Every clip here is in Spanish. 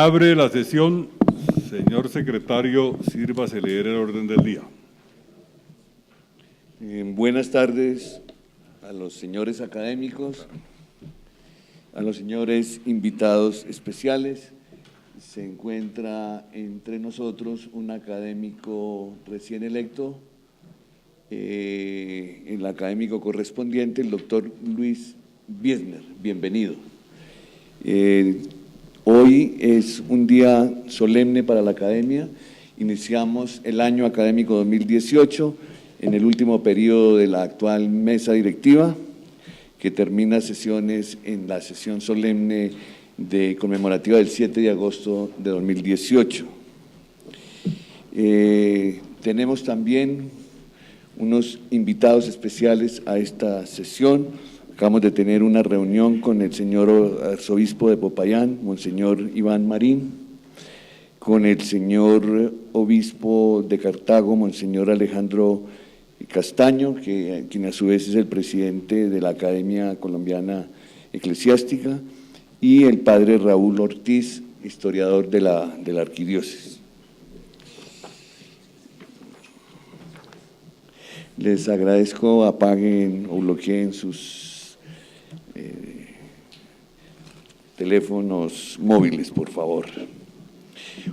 abre la sesión. Señor secretario, sírvase leer el orden del día. Buenas tardes a los señores académicos, a los señores invitados especiales. Se encuentra entre nosotros un académico recién electo, el académico correspondiente, el doctor Luis Biesner. Bienvenido. Hoy es un día solemne para la academia. Iniciamos el año académico 2018 en el último periodo de la actual mesa directiva, que termina sesiones en la sesión solemne conmemorativa del 7 de agosto de 2018. Tenemos también unos invitados especiales a esta sesión. Acabamos de tener una reunión con el señor arzobispo de Popayán, Monseñor Iván Marín, con el señor obispo de Cartago, Monseñor Alejandro Castaño, quien a su vez es el presidente de la Academia Colombiana Eclesiástica, y el padre Raúl Ortiz, historiador de la arquidiócesis. Les agradezco, apaguen o bloqueen sus teléfonos móviles, por favor.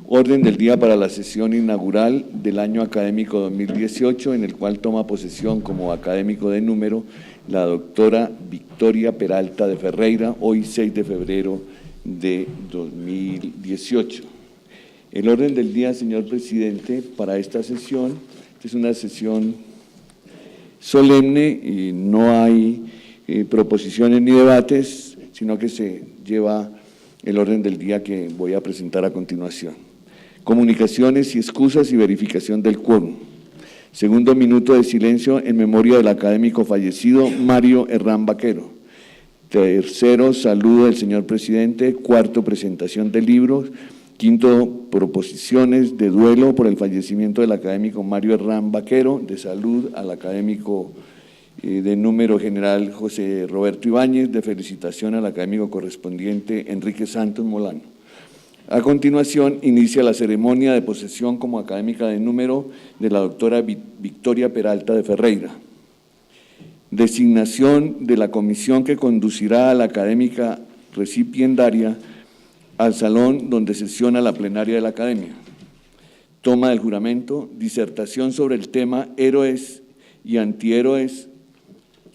Orden del día para la sesión inaugural del año académico 2018, en el cual toma posesión como académico de número la doctora Victoria Peralta de Ferreira, hoy 6 de febrero de 2018. El orden del día, señor presidente, para esta sesión, es una sesión solemne y no hay proposiciones ni debates, sino que se lleva el orden del día que voy a presentar a continuación. Comunicaciones y excusas y verificación del quórum. Segundo minuto de silencio en memoria del académico fallecido Mario Herrán Vaquero. Tercero, saludo del señor presidente. Cuarto, presentación de libros. Quinto, proposiciones de duelo por el fallecimiento del académico Mario Herrán Vaquero. De salud al académico de número general José Roberto Ibáñez. De felicitación al académico correspondiente Enrique Santos Molano. A continuación, inicia la ceremonia de posesión como académica de número de la doctora Victoria Peralta de Ferreira. Designación de la comisión que conducirá a la académica recipiendaria al salón donde sesiona la plenaria de la academia. Toma del juramento, disertación sobre el tema héroes y antihéroes,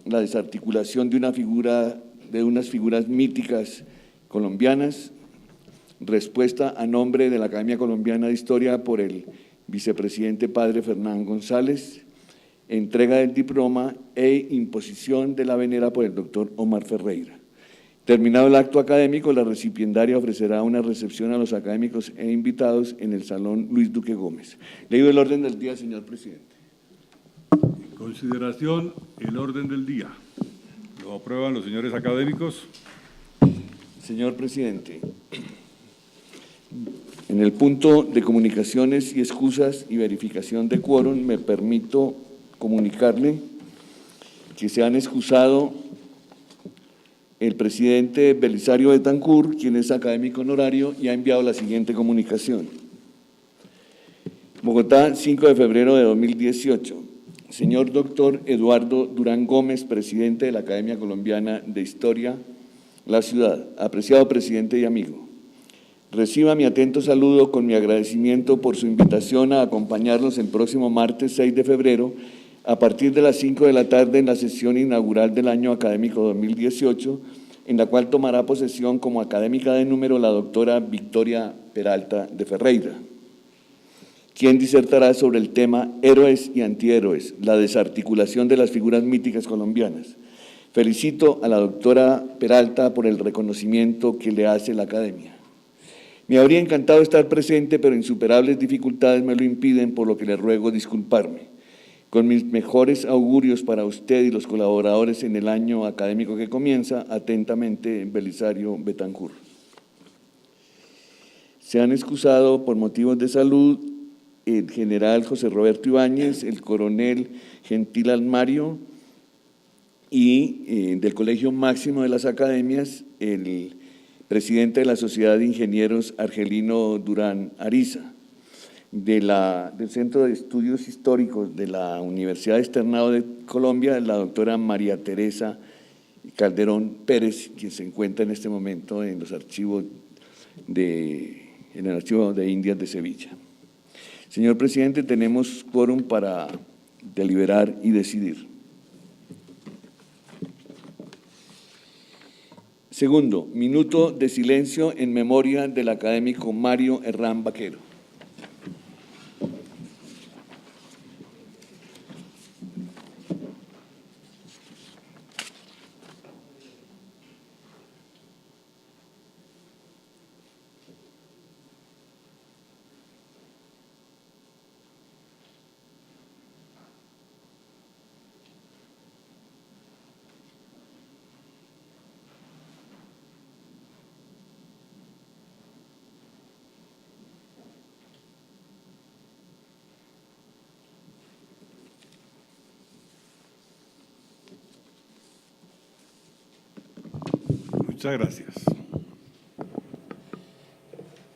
la desarticulación de unas figuras míticas colombianas. Respuesta a nombre de la Academia Colombiana de Historia por el vicepresidente padre Fernán González. Entrega del diploma e imposición de la venera por el doctor Omar Ferreira. Terminado el acto académico, la recipiendaria ofrecerá una recepción a los académicos e invitados en el Salón Luis Duque Gómez. Leído el orden del día, señor presidente. En consideración, el orden del día. ¿Lo aprueban los señores académicos? Señor presidente, en el punto de comunicaciones y excusas y verificación de quórum, me permito comunicarle que se han excusado el presidente Belisario Betancourt, quien es académico honorario, y ha enviado la siguiente comunicación. Bogotá, 5 de febrero de 2018. Señor doctor Eduardo Durán Gómez, presidente de la Academia Colombiana de Historia, La Ciudad. Apreciado presidente y amigo, reciba mi atento saludo con mi agradecimiento por su invitación a acompañarnos el próximo martes 6 de febrero a partir de las 5 de la tarde en la sesión inaugural del año académico 2018, en la cual tomará posesión como académica de número la doctora Victoria Peralta de Ferreira, quien disertará sobre el tema héroes y antihéroes, la desarticulación de las figuras míticas colombianas. Felicito a la doctora Peralta por el reconocimiento que le hace la academia. Me habría encantado estar presente, pero insuperables dificultades me lo impiden, por lo que le ruego disculparme. Con mis mejores augurios para usted y los colaboradores en el año académico que comienza, atentamente, Belisario Betancourt. Se han excusado por motivos de salud el general José Roberto Ibáñez, el coronel Gentil Almario y del Colegio Máximo de las Academias, el presidente de la Sociedad de Ingenieros Argelino Durán Ariza, del Centro de Estudios Históricos de la Universidad Externado de Colombia, la doctora María Teresa Calderón Pérez, quien se encuentra en este momento en los archivos en el Archivo de Indias de Sevilla. Señor presidente, tenemos quórum para deliberar y decidir. Segundo, minuto de silencio en memoria del académico Mario Herrán Vaquero. Muchas gracias.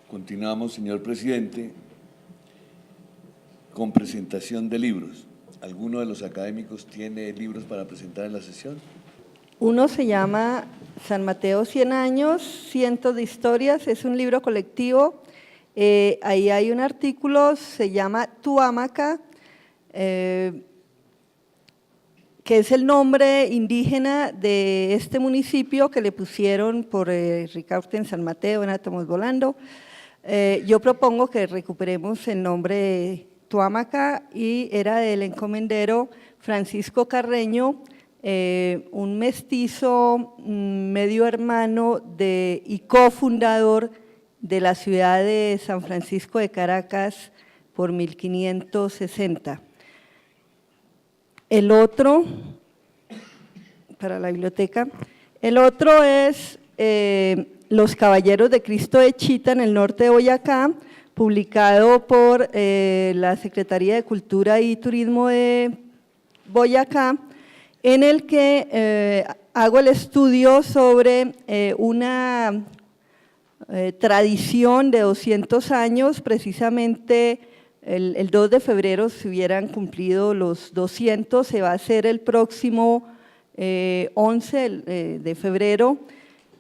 Continuamos, señor presidente, con presentación de libros. ¿Alguno de los académicos tiene libros para presentar en la sesión? Uno se llama San Mateo 100 años, cientos de historias, es un libro colectivo. Ahí hay un artículo, se llama Tuámaca, que es el nombre indígena de este municipio que le pusieron por Ricaurte en San Mateo, en Átomos Volando. Yo propongo que recuperemos el nombre Tuámaca y era del encomendero Francisco Carreño, un mestizo medio hermano y cofundador de la ciudad de San Francisco de Caracas por 1560. El otro, para la biblioteca, el otro es Los Caballeros de Cristo de Chita en el norte de Boyacá, publicado por la Secretaría de Cultura y Turismo de Boyacá, en el que hago el estudio sobre una tradición de 200 años, precisamente. El 2 de febrero se hubieran cumplido los 200, se va a hacer el próximo 11 de febrero.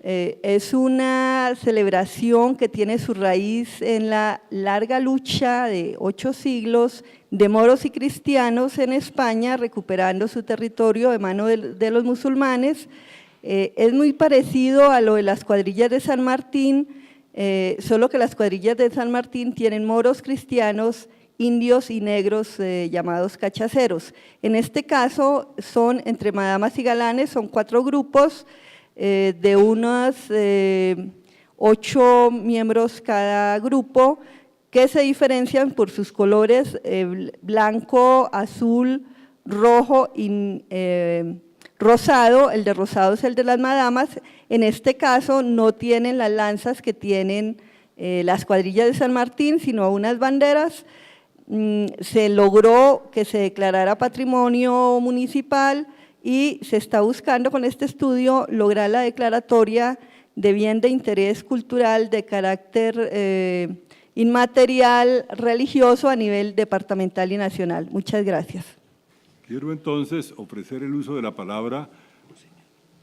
Es una celebración que tiene su raíz en la larga lucha de 8 siglos de moros y cristianos en España, recuperando su territorio de mano de los musulmanes. Es muy parecido a lo de las cuadrillas de San Martín, solo que las cuadrillas de San Martín tienen moros cristianos, indios y negros llamados cachaceros. En este caso son entre madamas y galanes, son 4 grupos de unos 8 miembros cada grupo, que se diferencian por sus colores blanco, azul, rojo y rosado. El de rosado es el de las madamas. En este caso no tienen las lanzas que tienen las cuadrillas de San Martín, sino unas banderas. Se logró que se declarara patrimonio municipal y se está buscando con este estudio lograr la declaratoria de bien de interés cultural de carácter inmaterial religioso a nivel departamental y nacional. Muchas gracias. Quiero entonces ofrecer el uso de la palabra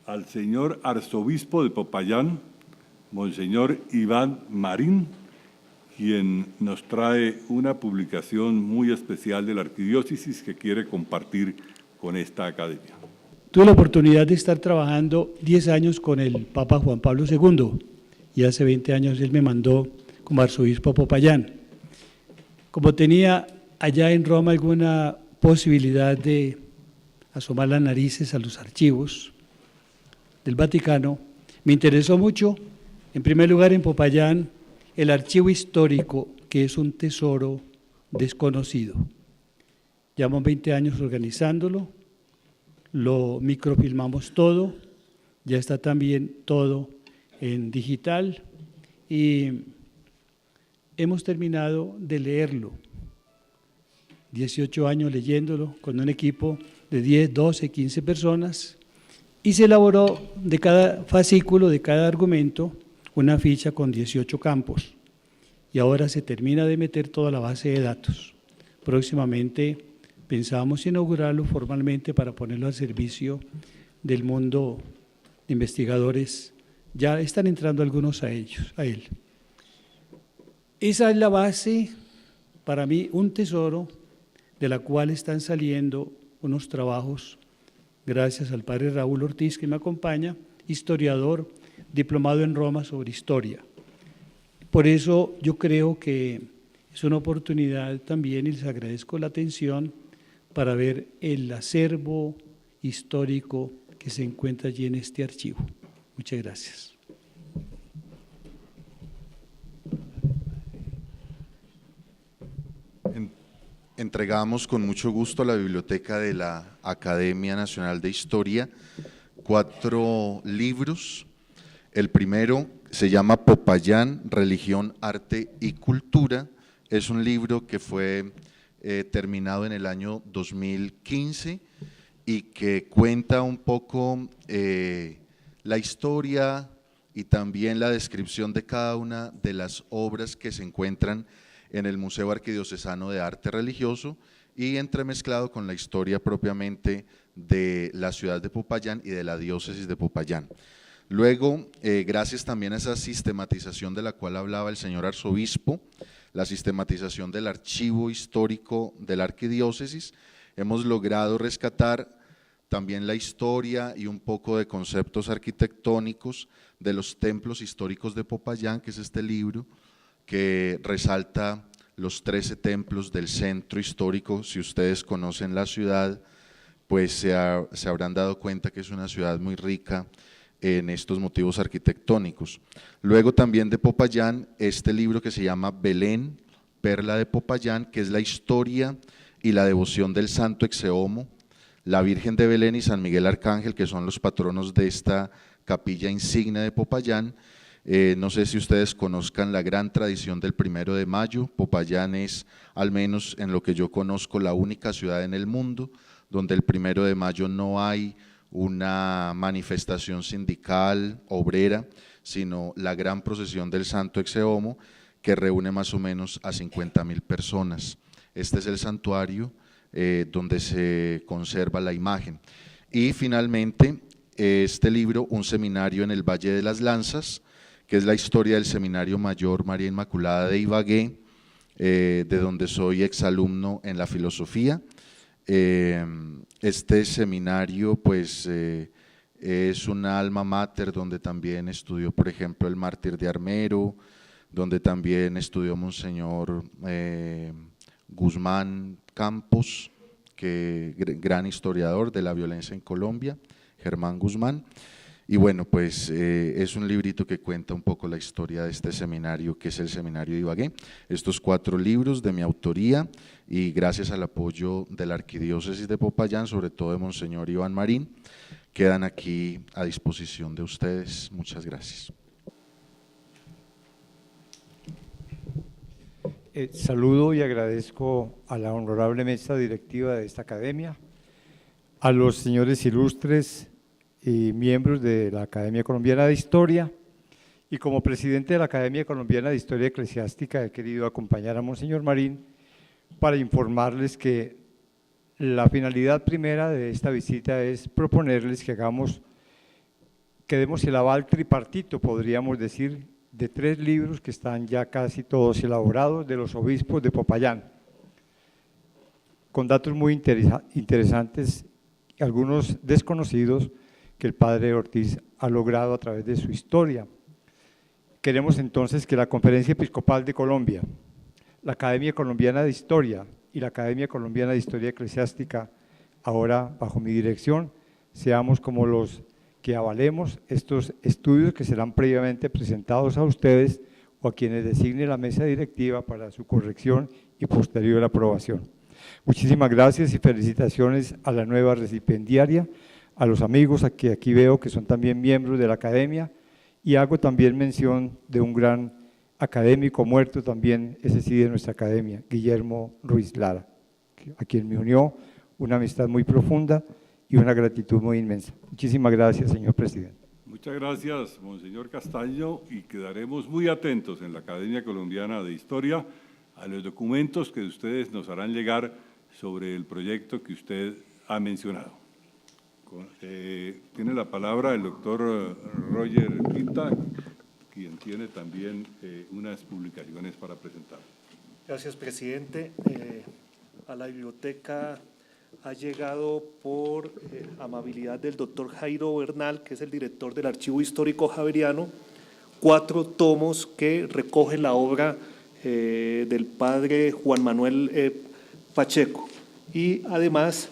al señor arzobispo de Popayán, monseñor Iván Marín, quien nos trae una publicación muy especial de la arquidiócesis que quiere compartir con esta academia. Tuve la oportunidad de estar trabajando 10 años con el Papa Juan Pablo II y hace 20 años él me mandó como arzobispo a Popayán. Como tenía allá en Roma alguna posibilidad de asomar las narices a los archivos del Vaticano, me interesó mucho, en primer lugar en Popayán, el archivo histórico, que es un tesoro desconocido. Llevamos 20 años organizándolo, lo microfilmamos todo, ya está también todo en digital y hemos terminado de leerlo. 18 años leyéndolo con un equipo de 10, 12, 15 personas y se elaboró de cada fascículo, de cada argumento, una ficha con 18 campos y ahora se termina de meter toda la base de datos. Próximamente pensábamos inaugurarlo formalmente para ponerlo al servicio del mundo de investigadores. Ya están entrando algunos a él. Esa es la base, para mí, un tesoro de la cual están saliendo unos trabajos, gracias al padre Raúl Ortiz que me acompaña, historiador, diplomado en Roma sobre historia. Por eso yo creo que es una oportunidad también, y les agradezco la atención, para ver el acervo histórico que se encuentra allí en este archivo. Muchas gracias. Entregamos con mucho gusto a la biblioteca de la Academia Nacional de Historia 4 libros. El primero se llama Popayán, Religión, Arte y Cultura. Es un libro que fue terminado en el año 2015 y que cuenta un poco la historia y también la descripción de cada una de las obras que se encuentran en el Museo Arquidiocesano de Arte Religioso y entremezclado con la historia propiamente de la ciudad de Popayán y de la diócesis de Popayán. Luego, gracias también a esa sistematización de la cual hablaba el señor arzobispo, la sistematización del archivo histórico de la arquidiócesis, hemos logrado rescatar también la historia y un poco de conceptos arquitectónicos de los templos históricos de Popayán, que es este libro, que resalta los 13 templos del centro histórico. Si ustedes conocen la ciudad, pues se habrán dado cuenta que es una ciudad muy rica en estos motivos arquitectónicos. Luego también de Popayán, este libro que se llama Belén, Perla de Popayán, que es la historia y la devoción del Santo Exeomo, la Virgen de Belén y San Miguel Arcángel, que son los patronos de esta capilla insignia de Popayán. No sé si ustedes conozcan la gran tradición del 1 de mayo, Popayán es, al menos en lo que yo conozco, la única ciudad en el mundo donde el 1 de mayo no hay una manifestación sindical, obrera, sino la gran procesión del Santo Exeomo que reúne más o menos a 50.000 personas. Este es el santuario donde se conserva la imagen. Y finalmente, este libro, Un seminario en el Valle de las Lanzas, que es la historia del Seminario Mayor María Inmaculada de Ibagué, de donde soy exalumno en la filosofía. Este seminario pues es una alma mater donde también estudió, por ejemplo, el mártir de Armero, donde también estudió Monseñor Guzmán Campos, que gran historiador de la violencia en Colombia, Germán Guzmán. Y bueno, pues es un librito que cuenta un poco la historia de este seminario, que es el Seminario de Ibagué. Estos 4 libros de mi autoría y gracias al apoyo de la Arquidiócesis de Popayán, sobre todo de Monseñor Iván Marín, quedan aquí a disposición de ustedes. Muchas gracias. Saludo y agradezco a la honorable mesa directiva de esta academia, a los señores ilustres y miembros de la Academia Colombiana de Historia, y como presidente de la Academia Colombiana de Historia Eclesiástica he querido acompañar a Monseñor Marín para informarles que la finalidad primera de esta visita es proponerles que demos el aval tripartito, podríamos decir, de 3 libros que están ya casi todos elaborados de los obispos de Popayán, con datos muy interesantes, algunos desconocidos, que el padre Ortiz ha logrado a través de su historia. Queremos entonces que la Conferencia Episcopal de Colombia, la Academia Colombiana de Historia y la Academia Colombiana de Historia Eclesiástica, ahora bajo mi dirección, seamos como los que avalemos estos estudios que serán previamente presentados a ustedes o a quienes designe la mesa directiva para su corrección y posterior aprobación. Muchísimas gracias y felicitaciones a la nueva recipiendaria, a los amigos que aquí veo que son también miembros de la academia, y hago también mención de un gran académico muerto también, ese sí de nuestra academia, Guillermo Ruiz Lara, a quien me unió una amistad muy profunda y una gratitud muy inmensa. Muchísimas gracias, señor presidente. Muchas gracias, Monseñor Castaño, y quedaremos muy atentos en la Academia Colombiana de Historia a los documentos que ustedes nos harán llegar sobre el proyecto que usted ha mencionado. Tiene la palabra el doctor Roger Quinta, quien tiene también unas publicaciones para presentar. Gracias, presidente. A la biblioteca ha llegado por amabilidad del doctor Jairo Bernal, que es el director del Archivo Histórico Javeriano, 4 tomos que recogen la obra del padre Juan Manuel Pacheco. Y además,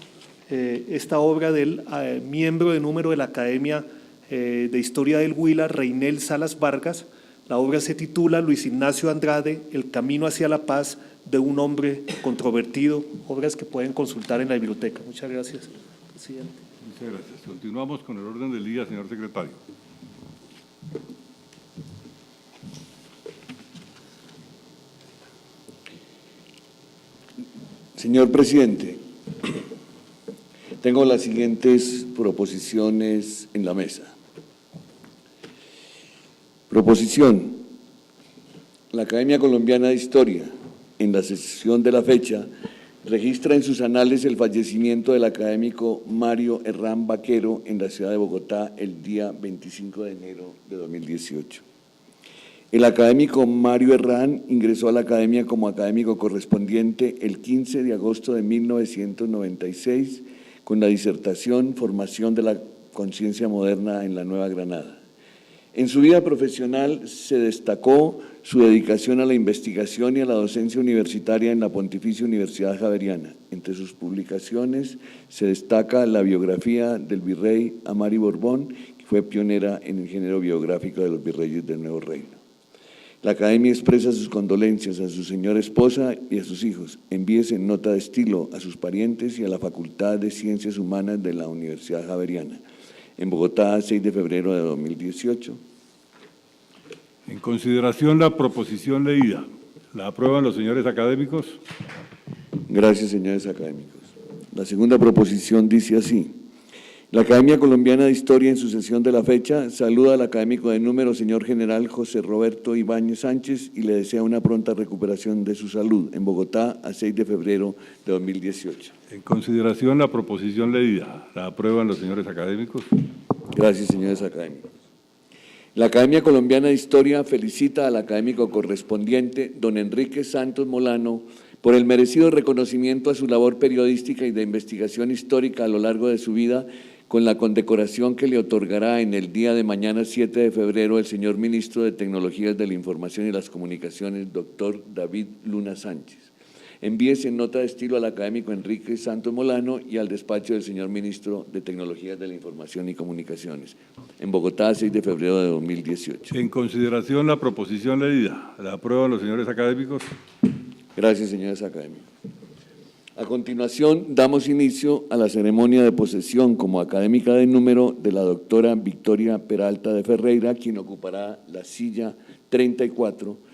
esta obra del miembro de número de la Academia de Historia del Huila, Reinel Salas Vargas. La obra se titula Luis Ignacio Andrade, El camino hacia la paz de un hombre controvertido, obras que pueden consultar en la biblioteca. Muchas gracias, presidente. Muchas gracias. Continuamos con el orden del día, señor secretario. Señor presidente, tengo las siguientes proposiciones en la mesa. Proposición: la Academia Colombiana de Historia, en la sesión de la fecha, registra en sus anales el fallecimiento del académico Mario Herrán Vaquero en la ciudad de Bogotá el día 25 de enero de 2018. El académico Mario Herrán ingresó a la academia como académico correspondiente el 15 de agosto de 1996 con la disertación Formación de la conciencia moderna en la Nueva Granada. En su vida profesional se destacó su dedicación a la investigación y a la docencia universitaria en la Pontificia Universidad Javeriana. Entre sus publicaciones se destaca la biografía del virrey Amari Borbón, que fue pionera en el género biográfico de los virreyes del Nuevo Reino. La Academia expresa sus condolencias a su señora esposa y a sus hijos. Envíese nota de estilo a sus parientes y a la Facultad de Ciencias Humanas de la Universidad Javeriana. En Bogotá, 6 de febrero de 2018. En consideración la proposición leída, ¿la aprueban los señores académicos? Gracias, señores académicos. La segunda proposición dice así: la Academia Colombiana de Historia, en su sesión de la fecha, saluda al académico de número, señor general José Roberto Ibáñez Sánchez, y le desea una pronta recuperación de su salud. En Bogotá, a 6 de febrero de 2018. En consideración la proposición leída, ¿la aprueban los señores académicos? Gracias, señores académicos. La Academia Colombiana de Historia felicita al académico correspondiente, don Enrique Santos Molano, por el merecido reconocimiento a su labor periodística y de investigación histórica a lo largo de su vida, con la condecoración que le otorgará en el día de mañana, 7 de febrero, el señor Ministro de Tecnologías de la Información y las Comunicaciones, doctor David Luna Sánchez. Envíese nota de estilo al académico Enrique Santos Molano y al despacho del señor Ministro de Tecnologías de la Información y Comunicaciones. En Bogotá, 6 de febrero de 2018. En consideración la proposición leída, ¿la aprueban los señores académicos? Gracias, señores académicos. A continuación, damos inicio a la ceremonia de posesión como académica de número de la doctora Victoria Peralta de Ferreira, quien ocupará la silla 34,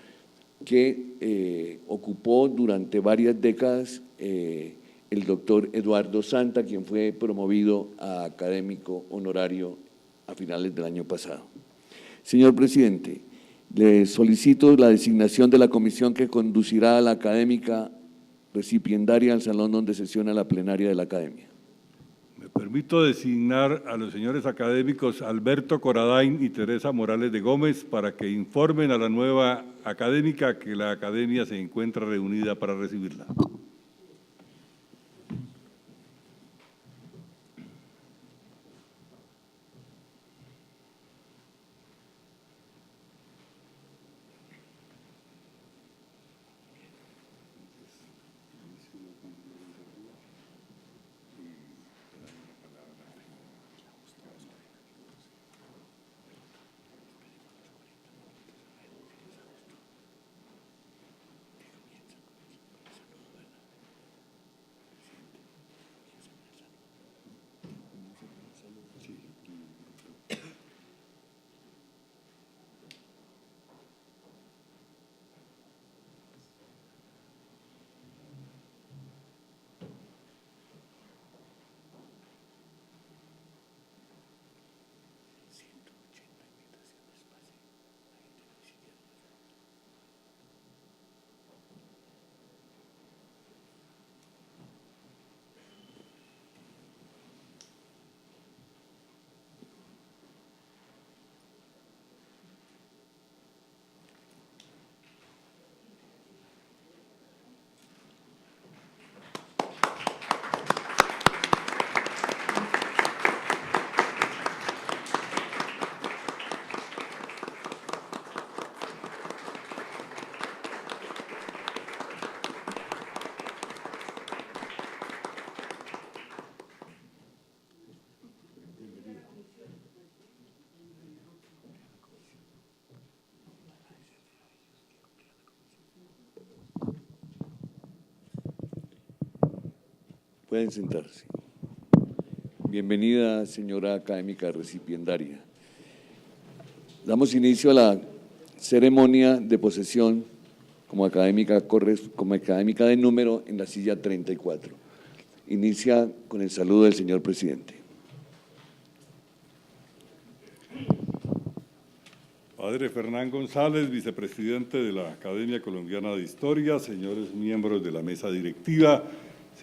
que ocupó durante varias décadas el doctor Eduardo Santa, quien fue promovido a académico honorario a finales del año pasado. Señor presidente, le solicito la designación de la comisión que conducirá a la académica recipiendaria al salón donde sesiona la plenaria de la academia. Me permito designar a los señores académicos Alberto Coradain y Teresa Morales de Gómez para que informen a la nueva académica que la academia se encuentra reunida para recibirla. Pueden sentarse. Bienvenida, señora académica recipiendaria. Damos inicio a la ceremonia de posesión como académica de número en la silla 34. Inicia con el saludo del señor presidente. Padre Fernán González, vicepresidente de la Academia Colombiana de Historia, señores miembros de la mesa directiva,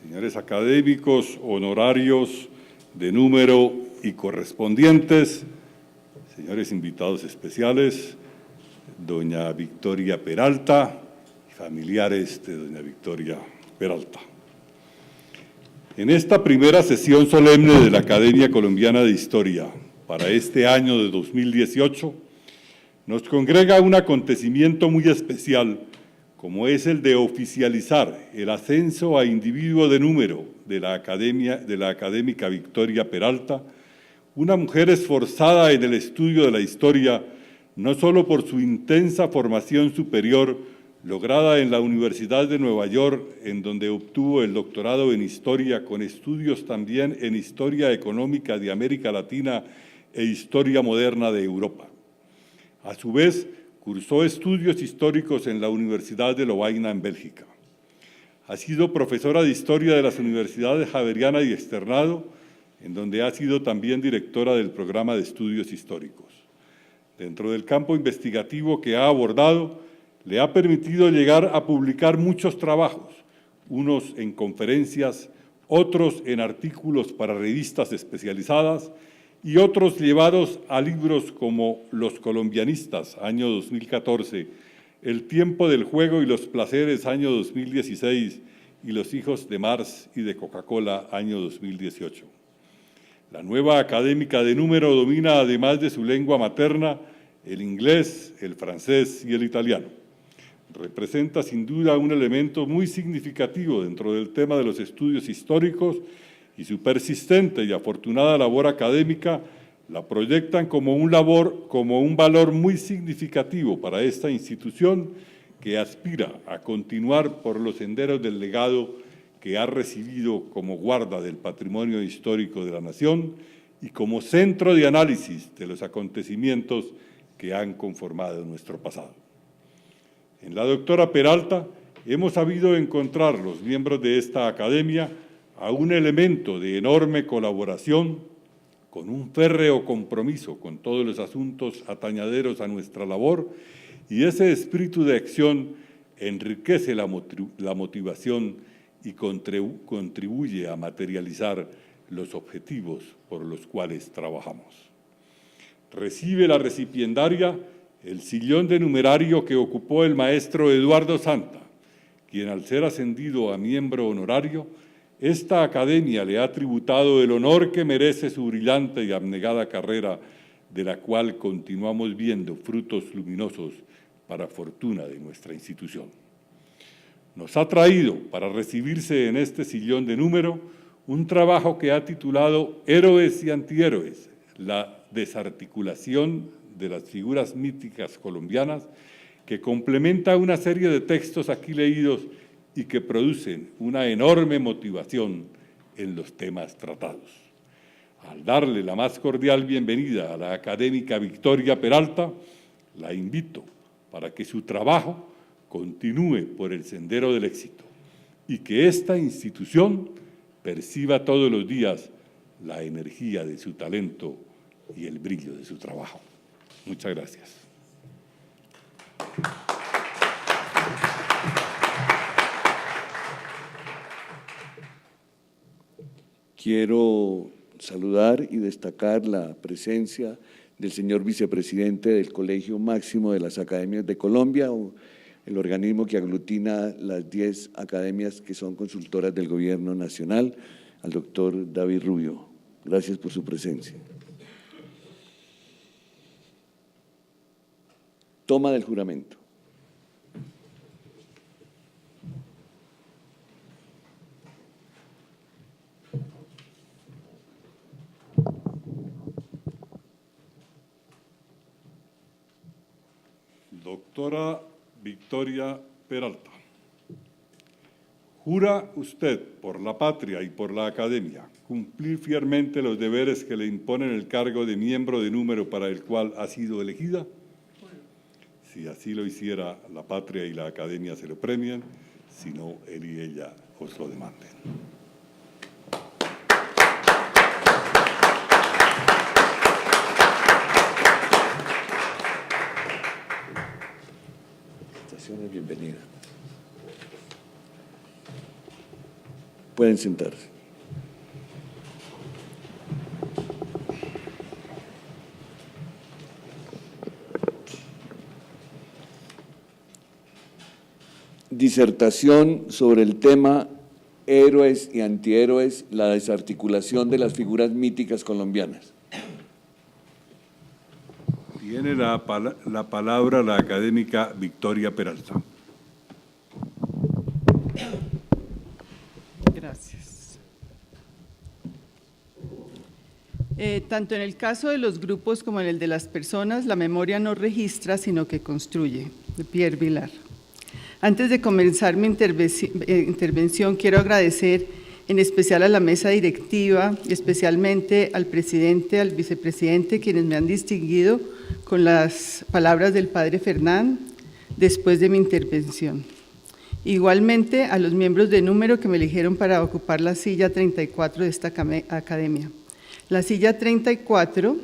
señores académicos, honorarios de número y correspondientes, señores invitados especiales, doña Victoria Peralta y familiares de doña Victoria Peralta. En esta primera sesión solemne de la Academia Colombiana de Historia para este año de 2018, nos congrega un acontecimiento muy especial, como es el de oficializar el ascenso a individuo de número de la académica Victoria Peralta, una mujer esforzada en el estudio de la historia, no solo por su intensa formación superior, lograda en la Universidad de Nueva York, en donde obtuvo el doctorado en Historia, con estudios también en Historia Económica de América Latina e Historia Moderna de Europa. A su vez, cursó estudios históricos en la Universidad de Lovaina, en Bélgica. Ha sido profesora de Historia de las Universidades Javeriana y Externado, en donde ha sido también directora del programa de estudios históricos. Dentro del campo investigativo que ha abordado, le ha permitido llegar a publicar muchos trabajos, unos en conferencias, otros en artículos para revistas especializadas y otros llevados a libros como Los colombianistas, año 2014, El tiempo del juego y los placeres, año 2016, y Los hijos de Marx y de Coca-Cola, año 2018. La nueva académica de número domina, además de su lengua materna, el inglés, el francés y el italiano. Representa sin duda un elemento muy significativo dentro del tema de los estudios históricos, y su persistente y afortunada labor académica la proyectan como un valor muy significativo para esta institución que aspira a continuar por los senderos del legado que ha recibido como guarda del patrimonio histórico de la nación y como centro de análisis de los acontecimientos que han conformado nuestro pasado. En la doctora Peralta hemos sabido encontrar los miembros de esta academia a un elemento de enorme colaboración, con un férreo compromiso con todos los asuntos atañaderos a nuestra labor, y ese espíritu de acción enriquece la motivación y contribuye a materializar los objetivos por los cuales trabajamos. Recibe la recipiendaria el sillón de numerario que ocupó el maestro Eduardo Santa, quien al ser ascendido a miembro honorario, esta academia le ha tributado el honor que merece su brillante y abnegada carrera, de la cual continuamos viendo frutos luminosos para fortuna de nuestra institución. Nos ha traído para recibirse en este sillón de número un trabajo que ha titulado Héroes y Antihéroes, la desarticulación de las figuras míticas colombianas, que complementa una serie de textos aquí leídos y que producen una enorme motivación en los temas tratados. Al darle la más cordial bienvenida a la académica Victoria Peralta, la invito para que su trabajo continúe por el sendero del éxito y que esta institución perciba todos los días la energía de su talento y el brillo de su trabajo. Muchas gracias. Quiero saludar y destacar la presencia del señor vicepresidente del Colegio Máximo de las Academias de Colombia, el organismo que aglutina las 10 academias que son consultoras del Gobierno Nacional, al doctor David Rubio. Gracias por su presencia. Toma del juramento. Doctora Victoria Peralta, ¿Jura usted, por la patria y por la academia, cumplir fielmente los deberes que le imponen el cargo de miembro de número para el cual ha sido elegida? Si así lo hiciera, la patria y la academia se lo premian, si no, él y ella os lo demanden. Bienvenida. Pueden sentarse. Disertación sobre el tema Héroes y antihéroes, la desarticulación de las figuras míticas colombianas. Tiene la palabra la académica Victoria Peralta. Gracias. Tanto en el caso de los grupos como en el de las personas, la memoria no registra, sino que construye, de Pierre Vilar. Antes de comenzar mi intervención, quiero agradecer en especial a la mesa directiva y especialmente al presidente, al vicepresidente, quienes me han distinguido con las palabras del padre Fernán después de mi intervención. Igualmente a los miembros de número que me eligieron para ocupar la silla 34 de esta academia. La silla 34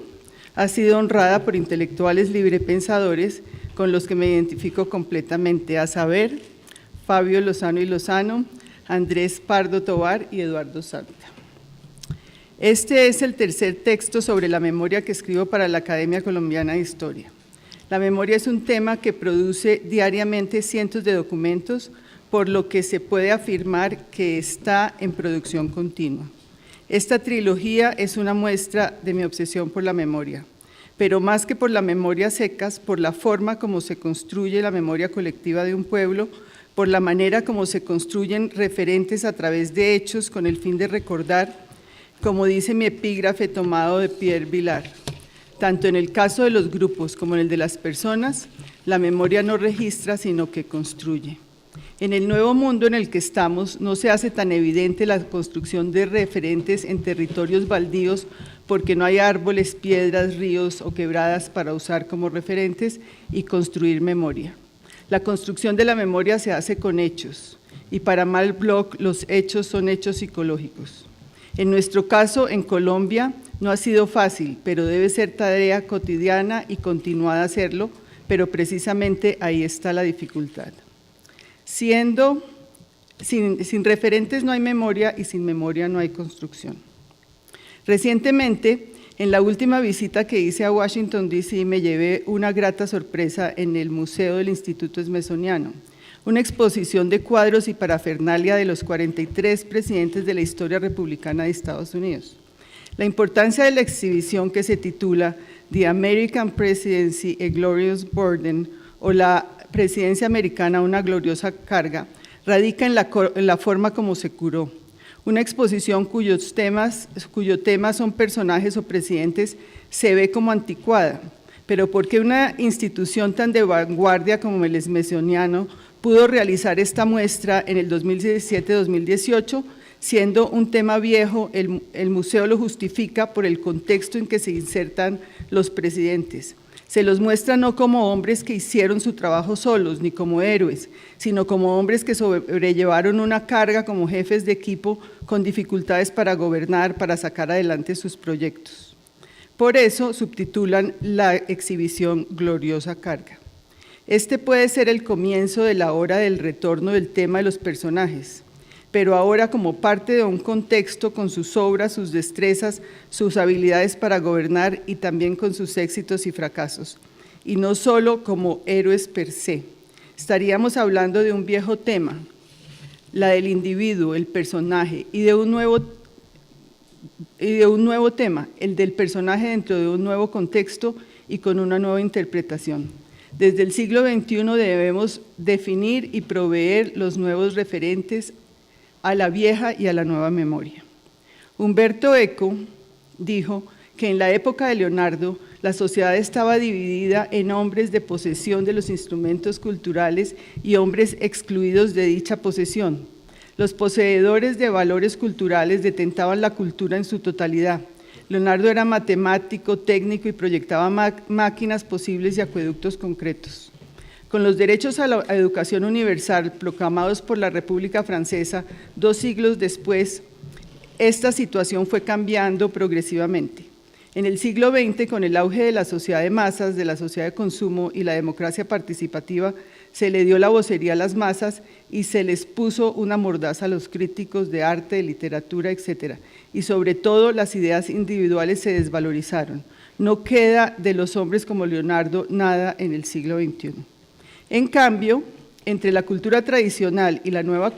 ha sido honrada por intelectuales librepensadores con los que me identifico completamente, a saber, Fabio Lozano y Lozano, Andrés Pardo Tovar y Eduardo Santa. Este es el tercer texto sobre la memoria que escribo para la Academia Colombiana de Historia. La memoria es un tema que produce diariamente cientos de documentos, por lo que se puede afirmar que está en producción continua. Esta trilogía es una muestra de mi obsesión por la memoria, pero más que por la memoria secas, por la forma como se construye la memoria colectiva de un pueblo, por la manera como se construyen referentes a través de hechos con el fin de recordar, como dice mi epígrafe tomado de Pierre Vilar. Tanto en el caso de los grupos como en el de las personas, la memoria no registra, sino que construye. En el nuevo mundo en el que estamos, no se hace tan evidente la construcción de referentes en territorios baldíos porque no hay árboles, piedras, ríos o quebradas para usar como referentes y construir memoria. La construcción de la memoria se hace con hechos, y para Mal Bloch los hechos son hechos psicológicos. En nuestro caso, en Colombia, no ha sido fácil, pero debe ser tarea cotidiana y continuada hacerlo, pero precisamente ahí está la dificultad. Sin referentes no hay memoria y sin memoria no hay construcción. Recientemente, en la última visita que hice a Washington, D.C., me llevé una grata sorpresa en el Museo del Instituto Smithsoniano, una exposición de cuadros y parafernalia de los 43 presidentes de la historia republicana de Estados Unidos. La importancia de la exhibición, que se titula The American Presidency, a Glorious Burden, o la presidencia americana, una gloriosa carga, radica en la forma como se curó. Una exposición cuyo tema son personajes o presidentes se ve como anticuada, pero ¿por qué una institución tan de vanguardia como el Smithsoniano pudo realizar esta muestra en el 2017-2018? Siendo un tema viejo, el museo lo justifica por el contexto en que se insertan los presidentes. Se los muestra no como hombres que hicieron su trabajo solos, ni como héroes, sino como hombres que sobrellevaron una carga como jefes de equipo con dificultades para gobernar, para sacar adelante sus proyectos. Por eso subtitulan la exhibición Gloriosa Carga. Este puede ser el comienzo de la hora del retorno del tema de los personajes, pero ahora como parte de un contexto con sus obras, sus destrezas, sus habilidades para gobernar y también con sus éxitos y fracasos, y no solo como héroes per se. Estaríamos hablando de un viejo tema, la del individuo, el personaje, y de un nuevo tema, el del personaje dentro de un nuevo contexto y con una nueva interpretación. Desde el siglo XXI debemos definir y proveer los nuevos referentes a la vieja y a la nueva memoria. Humberto Eco dijo que en la época de Leonardo la sociedad estaba dividida en hombres de posesión de los instrumentos culturales y hombres excluidos de dicha posesión. Los poseedores de valores culturales detentaban la cultura en su totalidad. Leonardo era matemático, técnico y proyectaba máquinas posibles y acueductos concretos. Con los derechos a la educación universal proclamados por la República Francesa 2 siglos después, esta situación fue cambiando progresivamente. En el siglo XX, con el auge de la sociedad de masas, de la sociedad de consumo y la democracia participativa, se le dio la vocería a las masas y se les puso una mordaza a los críticos de arte, de literatura, etc. Y sobre todo las ideas individuales se desvalorizaron. No queda de los hombres como Leonardo nada en el siglo XXI. En cambio, entre la cultura tradicional y la nueva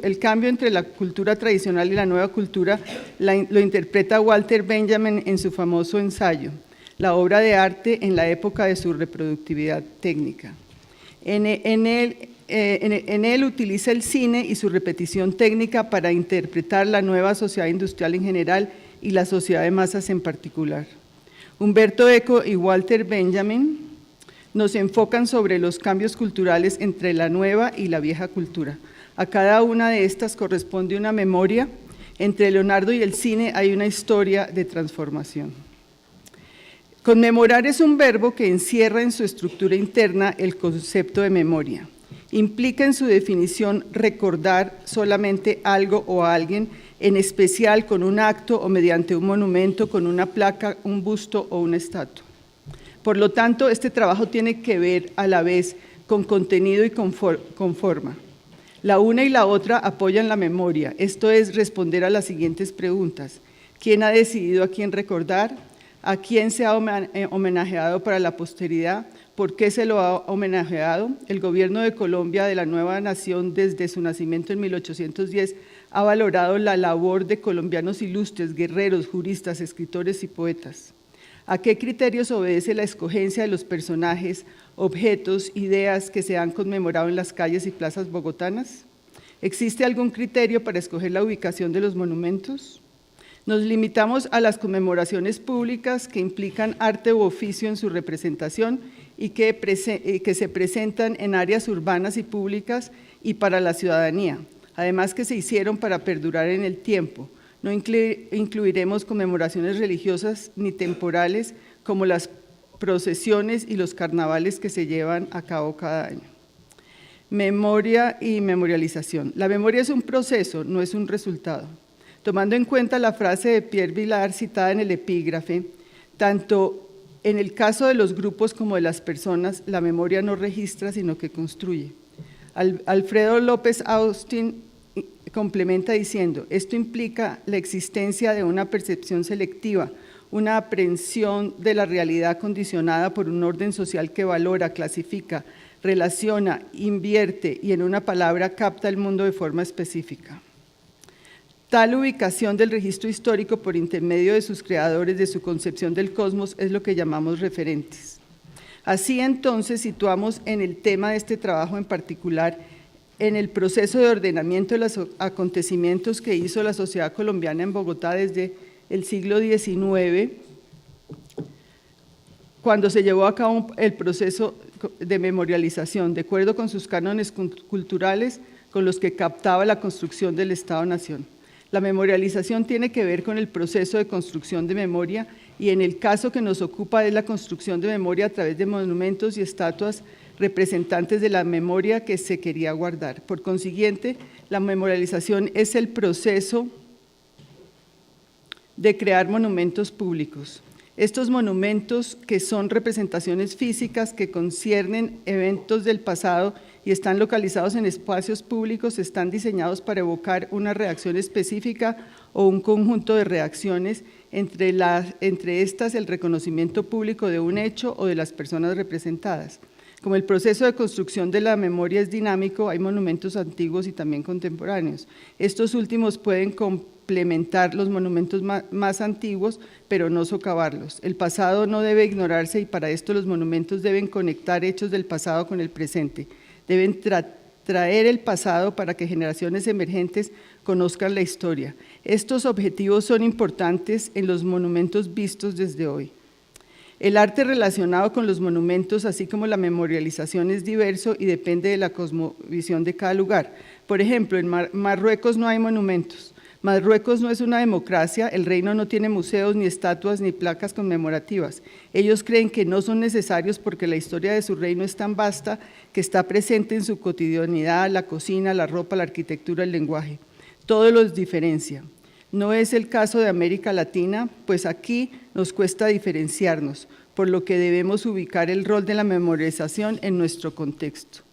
el cambio entre la cultura tradicional y la nueva cultura lo interpreta Walter Benjamin en su famoso ensayo, La obra de arte en la época de su reproductividad técnica. En él utiliza el cine y su repetición técnica para interpretar la nueva sociedad industrial en general y la sociedad de masas en particular. Humberto Eco y Walter Benjamin nos enfocan sobre los cambios culturales entre la nueva y la vieja cultura. A cada una de estas corresponde una memoria. Entre Leonardo y el cine hay una historia de transformación. Conmemorar es un verbo que encierra en su estructura interna el concepto de memoria. Implica en su definición recordar solamente algo o a alguien, en especial con un acto o mediante un monumento, con una placa, un busto o una estatua. Por lo tanto, este trabajo tiene que ver a la vez con contenido y con forma. La una y la otra apoyan la memoria, esto es responder a las siguientes preguntas. ¿Quién ha decidido a quién recordar? ¿A quién se ha homenajeado para la posteridad? ¿Por qué se lo ha homenajeado? El gobierno de Colombia, de la nueva nación, desde su nacimiento en 1810, ha valorado la labor de colombianos ilustres, guerreros, juristas, escritores y poetas. ¿A qué criterios obedece la escogencia de los personajes, objetos, ideas que se han conmemorado en las calles y plazas bogotanas? ¿Existe algún criterio para escoger la ubicación de los monumentos? Nos limitamos a las conmemoraciones públicas que implican arte u oficio en su representación y que se presentan en áreas urbanas y públicas y para la ciudadanía, además que se hicieron para perdurar en el tiempo. No incluiremos conmemoraciones religiosas ni temporales como las procesiones y los carnavales que se llevan a cabo cada año. Memoria y memorialización. La memoria es un proceso, no es un resultado. Tomando en cuenta la frase de Pierre Vilar citada en el epígrafe, tanto en el caso de los grupos como de las personas, la memoria no registra, sino que construye. Alfredo López Austin complementa diciendo, esto implica la existencia de una percepción selectiva, una aprehensión de la realidad condicionada por un orden social que valora, clasifica, relaciona, invierte y en una palabra capta el mundo de forma específica. Tal ubicación del registro histórico por intermedio de sus creadores, de su concepción del cosmos, es lo que llamamos referentes. Así entonces situamos en el tema de este trabajo en particular en el proceso de ordenamiento de los acontecimientos que hizo la sociedad colombiana en Bogotá desde el siglo XIX, cuando se llevó a cabo el proceso de memorialización, de acuerdo con sus cánones culturales con los que captaba la construcción del Estado-Nación. La memorialización tiene que ver con el proceso de construcción de memoria y en el caso que nos ocupa es la construcción de memoria a través de monumentos y estatuas representantes de la memoria que se quería guardar. Por consiguiente, la memorialización es el proceso de crear monumentos públicos. Estos monumentos, que son representaciones físicas que conciernen eventos del pasado y están localizados en espacios públicos, están diseñados para evocar una reacción específica o un conjunto de reacciones, entre estas el reconocimiento público de un hecho o de las personas representadas. Como el proceso de construcción de la memoria es dinámico, hay monumentos antiguos y también contemporáneos. Estos últimos pueden complementar los monumentos más antiguos, pero no socavarlos. El pasado no debe ignorarse y para esto los monumentos deben conectar hechos del pasado con el presente. Deben traer el pasado para que generaciones emergentes conozcan la historia. Estos objetivos son importantes en los monumentos vistos desde hoy. El arte relacionado con los monumentos, así como la memorialización, es diverso y depende de la cosmovisión de cada lugar. Por ejemplo, en Marruecos no hay monumentos. Marruecos no es una democracia, el reino no tiene museos, ni estatuas, ni placas conmemorativas. Ellos creen que no son necesarios porque la historia de su reino es tan vasta que está presente en su cotidianidad, la cocina, la ropa, la arquitectura, el lenguaje. Todo los diferencia. No es el caso de América Latina, pues aquí nos cuesta diferenciarnos, por lo que debemos ubicar el rol de la memorialización en nuestro contexto.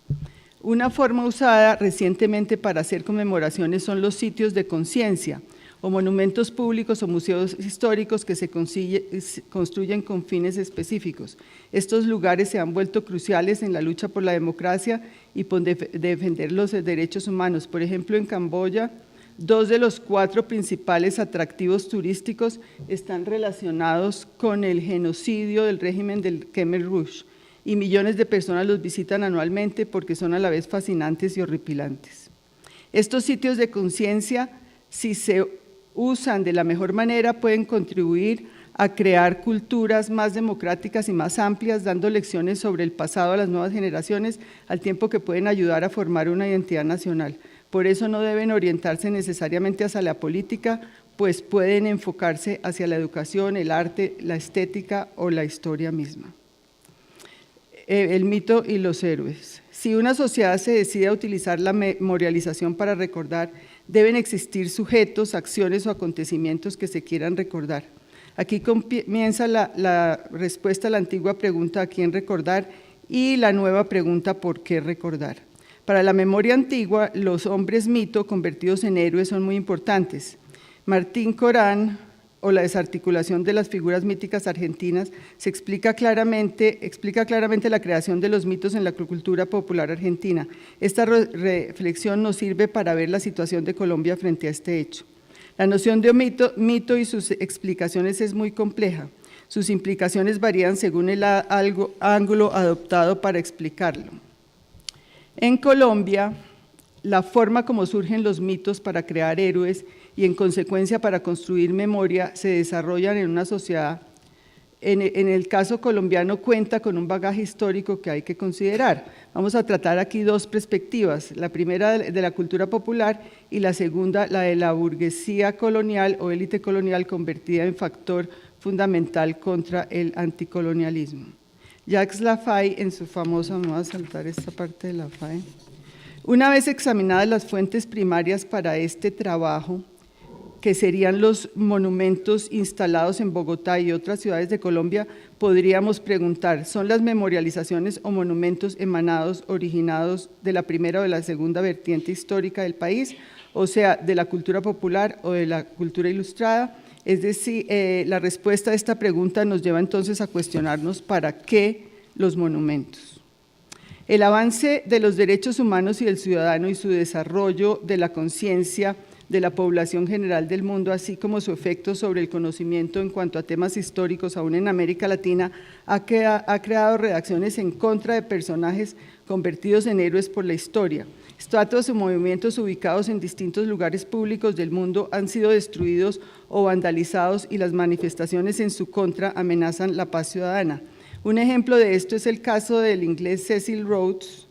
Una forma usada recientemente para hacer conmemoraciones son los sitios de conciencia, o monumentos públicos o museos históricos que se construyen con fines específicos. Estos lugares se han vuelto cruciales en la lucha por la democracia y por defender los derechos humanos. Por ejemplo, en Camboya, 2 de los 4 principales atractivos turísticos están relacionados con el genocidio del régimen del Khmer Rouge, y millones de personas los visitan anualmente porque son a la vez fascinantes y horripilantes. Estos sitios de conciencia, si se usan de la mejor manera, pueden contribuir a crear culturas más democráticas y más amplias, dando lecciones sobre el pasado a las nuevas generaciones, al tiempo que pueden ayudar a formar una identidad nacional. Por eso no deben orientarse necesariamente hacia la política, pues pueden enfocarse hacia la educación, el arte, la estética o la historia misma. El mito y los héroes. Si una sociedad se decide a utilizar la memorialización para recordar, deben existir sujetos, acciones o acontecimientos que se quieran recordar. Aquí comienza la respuesta a la antigua pregunta ¿a quién recordar? Y la nueva pregunta ¿por qué recordar? Para la memoria antigua, los hombres mito convertidos en héroes son muy importantes. Martín Corán, o la desarticulación de las figuras míticas argentinas, explica claramente la creación de los mitos en la cultura popular argentina. Esta reflexión nos sirve para ver la situación de Colombia frente a este hecho. La noción de mito y sus explicaciones es muy compleja. Sus implicaciones varían según el ángulo adoptado para explicarlo. En Colombia, la forma como surgen los mitos para crear héroes y en consecuencia para construir memoria se desarrollan en una sociedad. En el caso colombiano cuenta con un bagaje histórico que hay que considerar. Vamos a tratar aquí 2 perspectivas, la primera de la cultura popular y la segunda la de la burguesía colonial o élite colonial convertida en factor fundamental contra el anticolonialismo. Jacques Laffay en su famosa, me voy a saltar esta parte de Laffay. Una vez examinadas las fuentes primarias para este trabajo, que serían los monumentos instalados en Bogotá y otras ciudades de Colombia, podríamos preguntar, ¿son las memorializaciones o monumentos originados de la primera o de la segunda vertiente histórica del país, o sea, de la cultura popular o de la cultura ilustrada? Es decir, la respuesta a esta pregunta nos lleva entonces a cuestionarnos ¿para qué los monumentos? El avance de los derechos humanos y del ciudadano y su desarrollo de la conciencia de la población general del mundo, así como su efecto sobre el conocimiento en cuanto a temas históricos, aún en América Latina, ha creado reacciones en contra de personajes convertidos en héroes por la historia. Estatuas o movimientos ubicados en distintos lugares públicos del mundo han sido destruidos o vandalizados y las manifestaciones en su contra amenazan la paz ciudadana. Un ejemplo de esto es el caso del inglés Cecil Rhodes,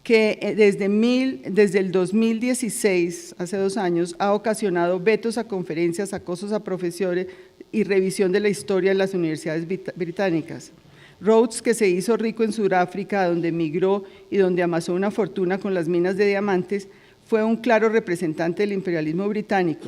que desde el 2016, hace 2 años, ha ocasionado vetos a conferencias, acosos a profesores y revisión de la historia en las universidades británicas. Rhodes, que se hizo rico en Sudáfrica, donde emigró y donde amasó una fortuna con las minas de diamantes, fue un claro representante del imperialismo británico.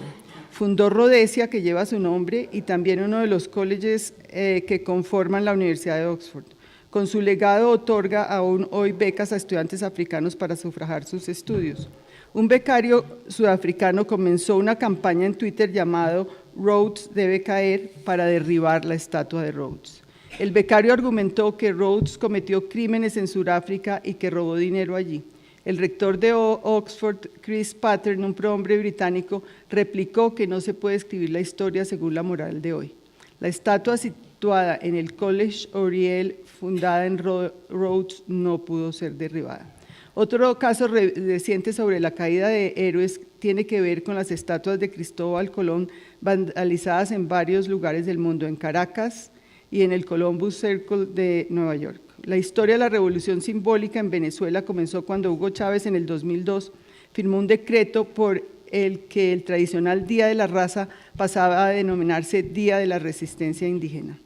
Fundó Rhodesia, que lleva su nombre, y también uno de los colleges que conforman la Universidad de Oxford. Con su legado otorga aún hoy becas a estudiantes africanos para sufragar sus estudios. Un becario sudafricano comenzó una campaña en Twitter llamado Rhodes debe caer para derribar la estatua de Rhodes. El becario argumentó que Rhodes cometió crímenes en Sudáfrica y que robó dinero allí. El rector de Oxford, Chris Pattern, un prohombre británico, replicó que no se puede escribir la historia según la moral de hoy. La estatua situada en el College Oriel, fundada en Rhodes, no pudo ser derribada. Otro caso reciente sobre la caída de héroes tiene que ver con las estatuas de Cristóbal Colón vandalizadas en varios lugares del mundo, en Caracas, y en el Columbus Circle de Nueva York. La historia de la revolución simbólica en Venezuela comenzó cuando Hugo Chávez en el 2002 firmó un decreto por el que el tradicional Día de la Raza pasaba a denominarse Día de la Resistencia Indígena.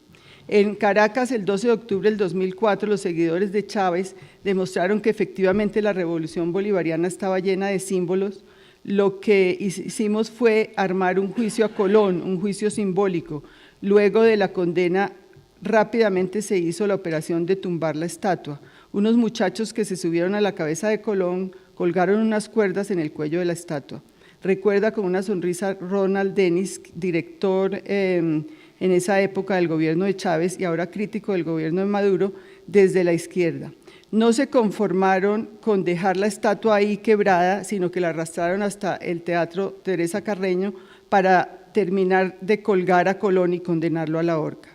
En Caracas, el 12 de octubre del 2004, los seguidores de Chávez demostraron que efectivamente la revolución bolivariana estaba llena de símbolos. Lo que hicimos fue armar un juicio a Colón, un juicio simbólico. Luego de la condena, rápidamente se hizo la operación de tumbar la estatua. Unos muchachos que se subieron a la cabeza de Colón colgaron unas cuerdas en el cuello de la estatua. Recuerda con una sonrisa Ronald Dennis, director en esa época del gobierno de Chávez y ahora crítico del gobierno de Maduro desde la izquierda. No se conformaron con dejar la estatua ahí quebrada, sino que la arrastraron hasta el Teatro Teresa Carreño para terminar de colgar a Colón y condenarlo a la horca.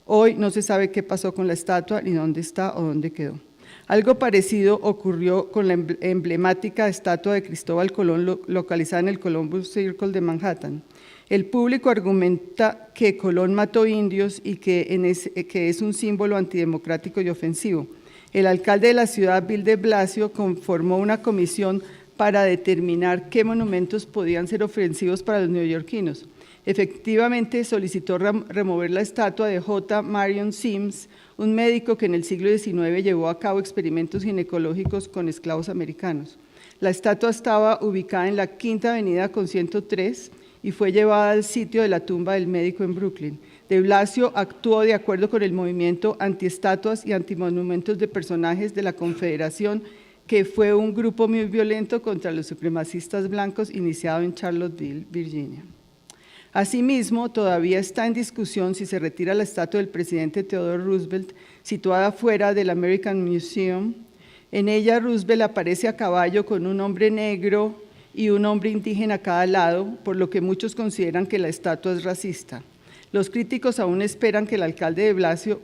Hoy no se sabe qué pasó con la estatua, ni dónde está o dónde quedó. Algo parecido ocurrió con la emblemática estatua de Cristóbal Colón localizada en el Columbus Circle de Manhattan. El público argumenta que Colón mató indios y que es un símbolo antidemocrático y ofensivo. El alcalde de la ciudad, Bill de Blasio, conformó una comisión para determinar qué monumentos podían ser ofensivos para los neoyorquinos. Efectivamente, solicitó remover la estatua de J. Marion Sims, un médico que en el siglo XIX llevó a cabo experimentos ginecológicos con esclavos americanos. La estatua estaba ubicada en la Quinta Avenida con 103 y fue llevada al sitio de la tumba del médico en Brooklyn. De Blasio actuó de acuerdo con el movimiento antiestatuas y antimonumentos de personajes de la Confederación, que fue un grupo muy violento contra los supremacistas blancos iniciado en Charlottesville, Virginia. Asimismo, todavía está en discusión si se retira la estatua del presidente Theodore Roosevelt, situada fuera del American Museum. En ella, Roosevelt aparece a caballo con un hombre negro y un hombre indígena a cada lado, por lo que muchos consideran que la estatua es racista. Los críticos aún esperan que el alcalde de Blasio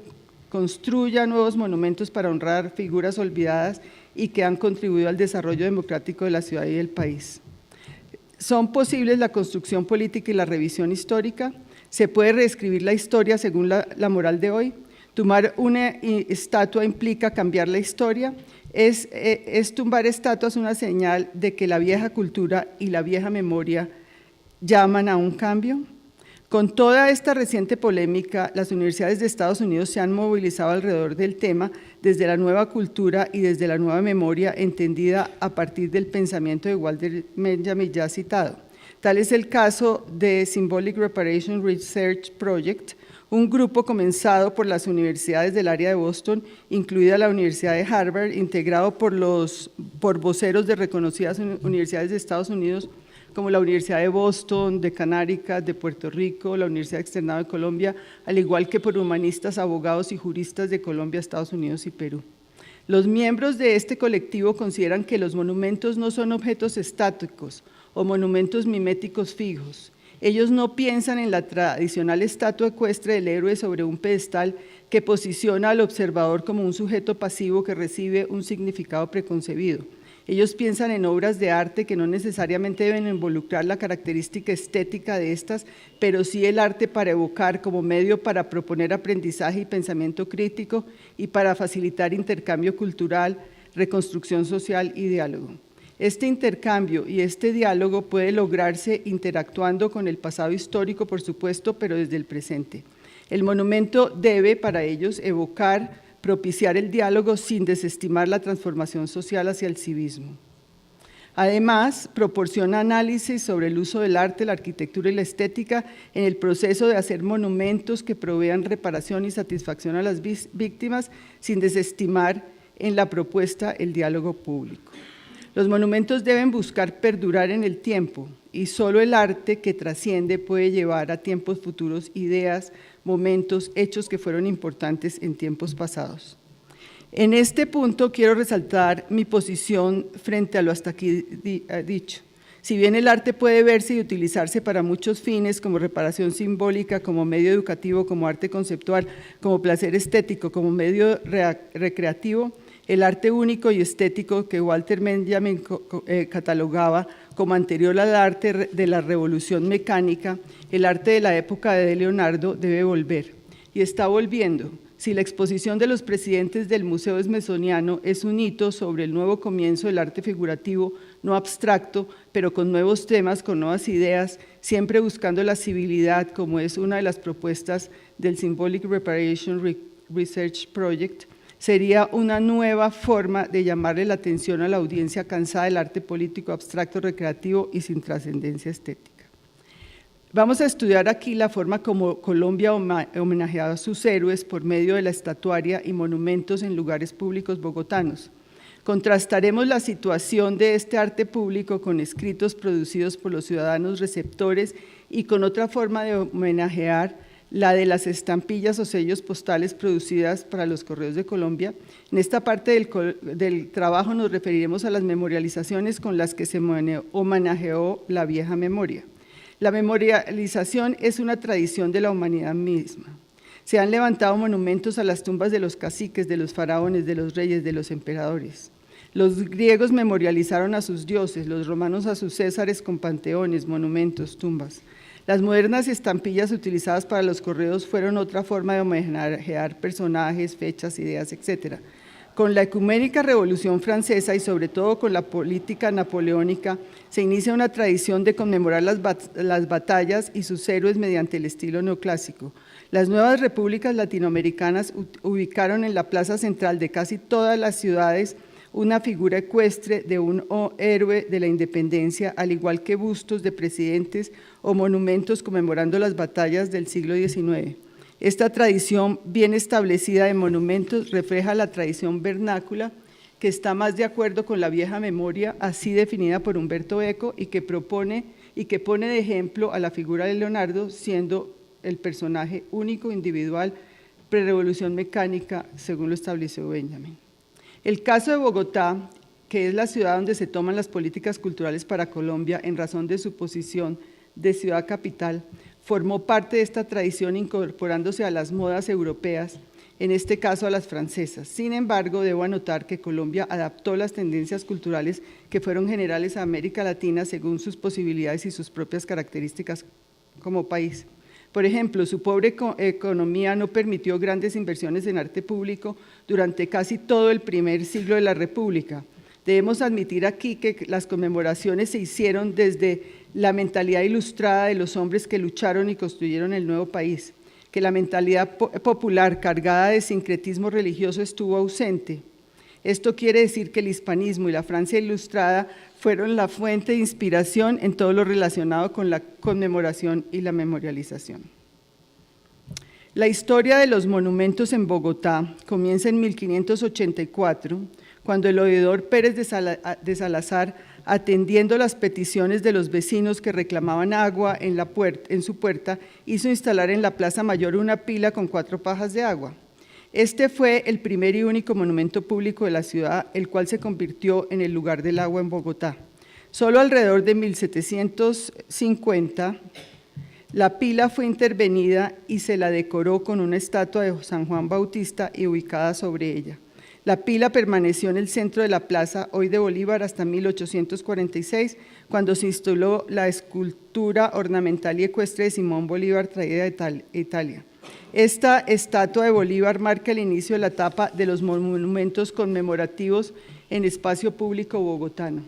construya nuevos monumentos para honrar figuras olvidadas y que han contribuido al desarrollo democrático de la ciudad y del país. ¿Son posibles la construcción política y la revisión histórica? ¿Se puede reescribir la historia según la moral de hoy? ¿Tumbar una estatua implica cambiar la historia? ¿Es tumbar estatuas una señal de que la vieja cultura y la vieja memoria llaman a un cambio? Con toda esta reciente polémica, las universidades de Estados Unidos se han movilizado alrededor del tema desde la nueva cultura y desde la nueva memoria entendida a partir del pensamiento de Walter Benjamin ya citado. Tal es el caso de Symbolic Reparation Research Project, un grupo comenzado por las universidades del área de Boston, incluida la Universidad de Harvard, integrado por voceros de reconocidas universidades de Estados Unidos, como la Universidad de Boston, de Connecticut, de Puerto Rico, la Universidad Externado de Colombia, al igual que por humanistas, abogados y juristas de Colombia, Estados Unidos y Perú. Los miembros de este colectivo consideran que los monumentos no son objetos estáticos o monumentos miméticos fijos. Ellos no piensan en la tradicional estatua ecuestre del héroe sobre un pedestal que posiciona al observador como un sujeto pasivo que recibe un significado preconcebido. Ellos piensan en obras de arte que no necesariamente deben involucrar la característica estética de estas, pero sí el arte para evocar como medio para proponer aprendizaje y pensamiento crítico y para facilitar intercambio cultural, reconstrucción social y diálogo. Este intercambio y este diálogo puede lograrse interactuando con el pasado histórico, por supuesto, pero desde el presente. El monumento debe, para ellos, evocar, propiciar el diálogo sin desestimar la transformación social hacia el civismo. Además, proporciona análisis sobre el uso del arte, la arquitectura y la estética en el proceso de hacer monumentos que provean reparación y satisfacción a las víctimas sin desestimar en la propuesta el diálogo público. Los monumentos deben buscar perdurar en el tiempo y solo el arte que trasciende puede llevar a tiempos futuros ideas, momentos, hechos que fueron importantes en tiempos pasados. En este punto quiero resaltar mi posición frente a lo hasta aquí dicho. Si bien el arte puede verse y utilizarse para muchos fines, como reparación simbólica, como medio educativo, como arte conceptual, como placer estético, como medio recreativo, el arte único y estético que Walter Benjamin catalogaba como anterior al arte de la revolución mecánica, el arte de la época de Leonardo debe volver. y está volviendo. Si la exposición de los presidentes del Museo Smithsoniano es un hito sobre el nuevo comienzo del arte figurativo, no abstracto, pero con nuevos temas, con nuevas ideas, siempre buscando la civilidad, como es una de las propuestas del Symbolic Reparation Research Project, sería una nueva forma de llamarle la atención a la audiencia cansada del arte político, abstracto, recreativo y sin trascendencia estética. Vamos a estudiar aquí la forma como Colombia ha homenajeado a sus héroes por medio de la estatuaria y monumentos en lugares públicos bogotanos. Contrastaremos la situación de este arte público con escritos producidos por los ciudadanos receptores y con otra forma de homenajear, la de las estampillas o sellos postales producidas para los Correos de Colombia. En esta parte del trabajo nos referiremos a las memorializaciones con las que se homenajeó la vieja memoria. La memorialización es una tradición de la humanidad misma. Se han levantado monumentos a las tumbas de los caciques, de los faraones, de los reyes, de los emperadores. Los griegos memorializaron a sus dioses, los romanos a sus césares con panteones, monumentos, tumbas. Las modernas estampillas utilizadas para los correos fueron otra forma de homenajear personajes, fechas, ideas, etc. Con la ecuménica Revolución Francesa y sobre todo con la política napoleónica, se inicia una tradición de conmemorar las batallas y sus héroes mediante el estilo neoclásico. Las nuevas repúblicas latinoamericanas ubicaron en la plaza central de casi todas las ciudades una figura ecuestre de un héroe de la independencia, al igual que bustos de presidentes o monumentos conmemorando las batallas del siglo XIX. Esta tradición bien establecida de monumentos refleja la tradición vernácula que está más de acuerdo con la vieja memoria, así definida por Humberto Eco, y que pone de ejemplo a la figura de Leonardo, siendo el personaje único, individual, prerevolución mecánica, según lo estableció Benjamin. El caso de Bogotá, que es la ciudad donde se toman las políticas culturales para Colombia en razón de su posición de ciudad capital, formó parte de esta tradición incorporándose a las modas europeas, en este caso a las francesas. Sin embargo, debo anotar que Colombia adaptó las tendencias culturales que fueron generales a América Latina según sus posibilidades y sus propias características como país. Por ejemplo, su pobre economía no permitió grandes inversiones en arte público durante casi todo el primer siglo de la República. Debemos admitir aquí que las conmemoraciones se hicieron desde la mentalidad ilustrada de los hombres que lucharon y construyeron el nuevo país, que la mentalidad popular cargada de sincretismo religioso estuvo ausente. Esto quiere decir que el hispanismo y la Francia ilustrada fueron la fuente de inspiración en todo lo relacionado con la conmemoración y la memorialización. La historia de los monumentos en Bogotá comienza en 1584, cuando el oidor Pérez de Salazar, atendiendo las peticiones de los vecinos que reclamaban agua en su puerta, hizo instalar en la Plaza Mayor una pila con 4 pajas de agua. Este fue el primer y único monumento público de la ciudad, el cual se convirtió en el lugar del agua en Bogotá. Solo alrededor de 1750, la pila fue intervenida y se la decoró con una estatua de San Juan Bautista y ubicada sobre ella. La pila permaneció en el centro de la plaza, hoy de Bolívar, hasta 1846, cuando se instaló la escultura ornamental y ecuestre de Simón Bolívar traída de Italia. Esta estatua de Bolívar marca el inicio de la etapa de los monumentos conmemorativos en espacio público bogotano.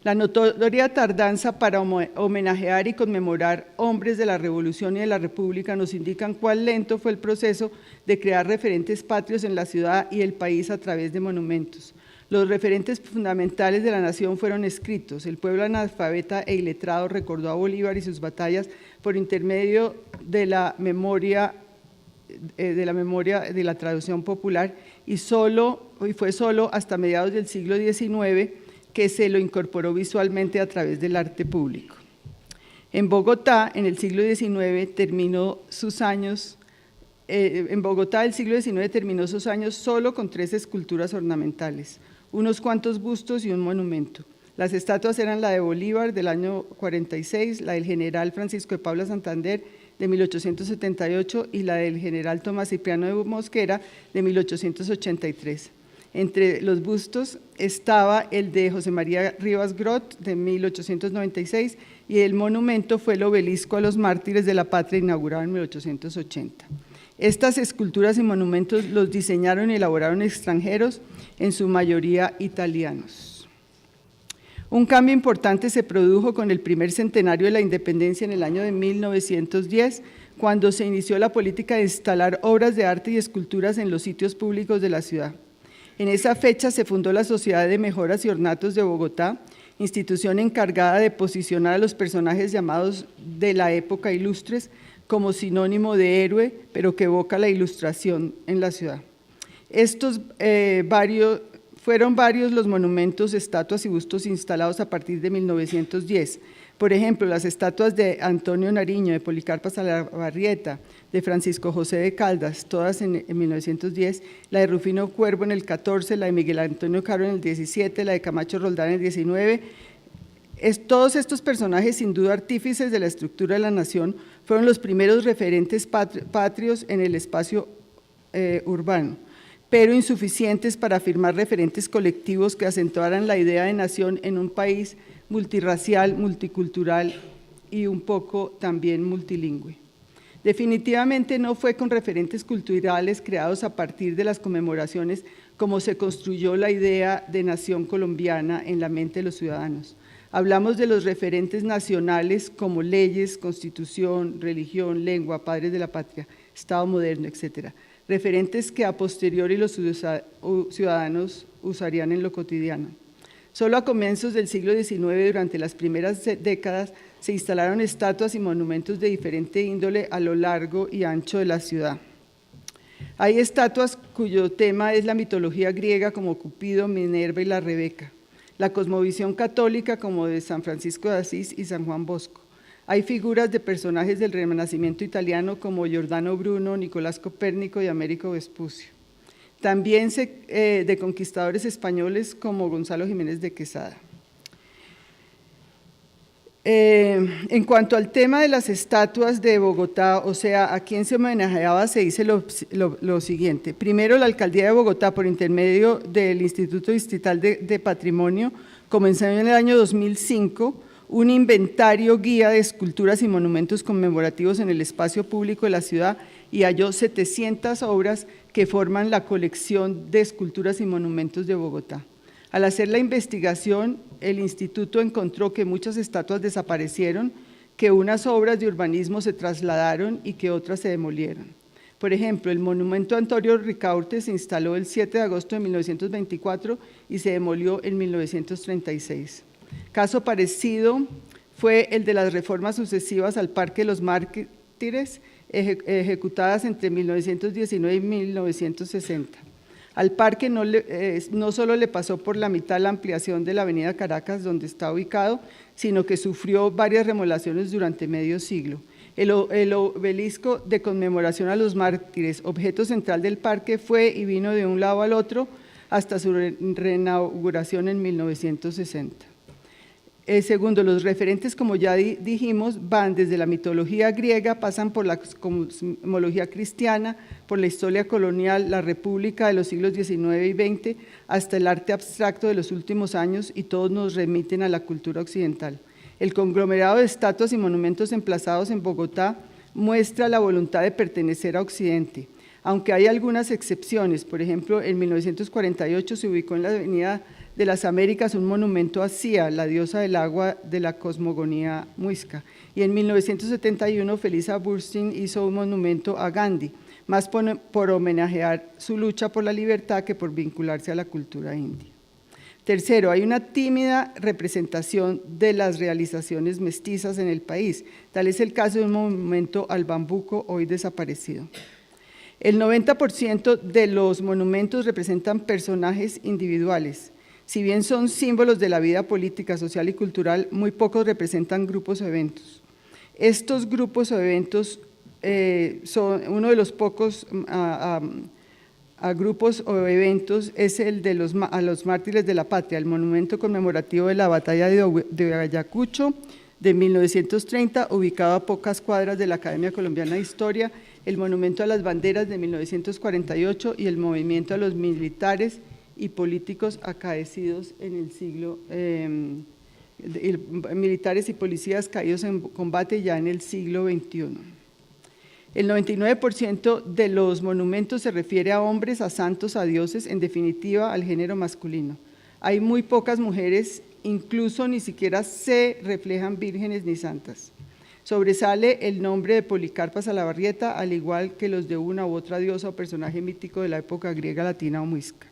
La notoria tardanza para homenajear y conmemorar hombres de la Revolución y de la República nos indican cuán lento fue el proceso de crear referentes patrios en la ciudad y el país a través de monumentos. Los referentes fundamentales de la nación fueron escritos. El pueblo analfabeta e iletrado recordó a Bolívar y sus batallas por intermedio de la memoria de la traducción popular y fue solo hasta mediados del siglo XIX que se lo incorporó visualmente a través del arte público. En Bogotá, en el siglo XIX, terminó sus años solo con 3 esculturas ornamentales, unos cuantos bustos y un monumento. Las estatuas eran la de Bolívar del año 46, la del general Francisco de Paula Santander de 1878 y la del general Tomás Cipriano de Mosquera de 1883. Entre los bustos estaba el de José María Rivas Grot de 1896 y el monumento fue el obelisco a los mártires de la patria inaugurado en 1880. Estas esculturas y monumentos los diseñaron y elaboraron extranjeros, en su mayoría italianos. Un cambio importante se produjo con el primer centenario de la independencia en el año de 1910, cuando se inició la política de instalar obras de arte y esculturas en los sitios públicos de la ciudad. En esa fecha se fundó la Sociedad de Mejoras y Ornatos de Bogotá, institución encargada de posicionar a los personajes llamados de la época ilustres como sinónimo de héroe, pero que evoca la ilustración en la ciudad. Fueron varios los monumentos, estatuas y bustos instalados a partir de 1910. Por ejemplo, las estatuas de Antonio Nariño, de Policarpa Salabarrieta, de Francisco José de Caldas, todas en 1910, la de Rufino Cuervo en el 14, la de Miguel Antonio Caro en el 17, la de Camacho Roldán en el 19. Todos estos personajes, sin duda artífices de la estructura de la nación, fueron los primeros referentes patrios en el espacio urbano, pero insuficientes para afirmar referentes colectivos que acentuaran la idea de nación en un país multirracial, multicultural y un poco también multilingüe. Definitivamente no fue con referentes culturales creados a partir de las conmemoraciones como se construyó la idea de nación colombiana en la mente de los ciudadanos. Hablamos de los referentes nacionales como leyes, constitución, religión, lengua, padres de la patria, Estado moderno, etc. Referentes que a posteriori los ciudadanos usarían en lo cotidiano. Solo a comienzos del siglo XIX, durante las primeras décadas, se instalaron estatuas y monumentos de diferente índole a lo largo y ancho de la ciudad. Hay estatuas cuyo tema es la mitología griega como Cupido, Minerva y la Rebeca, la cosmovisión católica como de San Francisco de Asís y San Juan Bosco. Hay figuras de personajes del Renacimiento italiano como Giordano Bruno, Nicolás Copérnico y Américo Vespucio. También de conquistadores españoles como Gonzalo Jiménez de Quesada. En cuanto al tema de las estatuas de Bogotá, o sea, a quién se homenajeaba, se dice lo siguiente. Primero, la Alcaldía de Bogotá, por intermedio del Instituto Distrital de Patrimonio, comenzó en el año 2005 un inventario guía de esculturas y monumentos conmemorativos en el espacio público de la ciudad y halló 700 obras que forman la colección de esculturas y monumentos de Bogotá. Al hacer la investigación, el instituto encontró que muchas estatuas desaparecieron, que unas obras de urbanismo se trasladaron y que otras se demolieron. Por ejemplo, el monumento a Antonio Ricaurte se instaló el 7 de agosto de 1924 y se demolió en 1936. Caso parecido fue el de las reformas sucesivas al Parque de los Mártires, ejecutadas entre 1919 y 1960. Al parque no solo le pasó por la mitad la ampliación de la avenida Caracas, donde está ubicado, sino que sufrió varias remodelaciones durante medio siglo. El obelisco de conmemoración a los mártires, objeto central del parque, fue y vino de un lado al otro hasta su reinauguración en 1960. Segundo, los referentes, como ya dijimos, van desde la mitología griega, pasan por la cosmología cristiana, por la historia colonial, la república de los siglos XIX y XX, hasta el arte abstracto de los últimos años, y todos nos remiten a la cultura occidental. El conglomerado de estatuas y monumentos emplazados en Bogotá muestra la voluntad de pertenecer a Occidente, aunque hay algunas excepciones. Por ejemplo, en 1948 se ubicó en la avenida de las Américas un monumento a Sia, la diosa del agua de la cosmogonía muisca, y en 1971 Felisa Burstyn hizo un monumento a Gandhi, más por homenajear su lucha por la libertad que por vincularse a la cultura india. Tercero, hay una tímida representación de las realizaciones mestizas en el país, tal es el caso de un monumento al bambuco hoy desaparecido. El 90% de los monumentos representan personajes individuales. Si bien son símbolos de la vida política, social y cultural, muy pocos representan grupos o eventos. Estos grupos o eventos son uno de los pocos grupos o eventos es el de a los mártires de la patria, el monumento conmemorativo de la batalla de Ayacucho de 1930, ubicado a pocas cuadras de la Academia Colombiana de Historia, el monumento a las banderas de 1948 y el movimiento a los militares y políticos acaecidos en el siglo, militares y policías caídos en combate ya en el siglo XXI. El 99% de los monumentos se refiere a hombres, a santos, a dioses, en definitiva al género masculino. Hay muy pocas mujeres, incluso ni siquiera se reflejan vírgenes ni santas. Sobresale el nombre de Policarpa Salabarrieta, al igual que los de una u otra diosa o personaje mítico de la época griega, latina o muisca.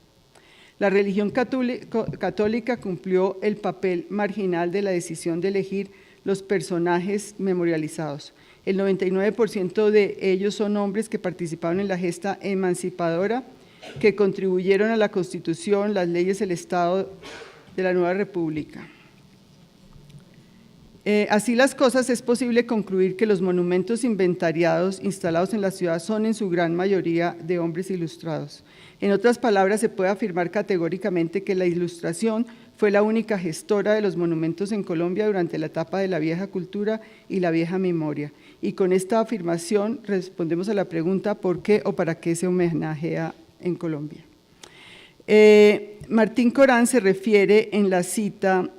La religión católica cumplió el papel marginal de la decisión de elegir los personajes memorializados. El 99% de ellos son hombres que participaron en la gesta emancipadora, que contribuyeron a la Constitución, las leyes del Estado de la nueva República. Así las cosas, es posible concluir que los monumentos inventariados instalados en la ciudad son en su gran mayoría de hombres ilustrados. En otras palabras, se puede afirmar categóricamente que la Ilustración fue la única gestora de los monumentos en Colombia durante la etapa de la vieja cultura y la vieja memoria. Y con esta afirmación respondemos a la pregunta ¿por qué o para qué se homenajea en Colombia? Martín Corán se refiere en la cita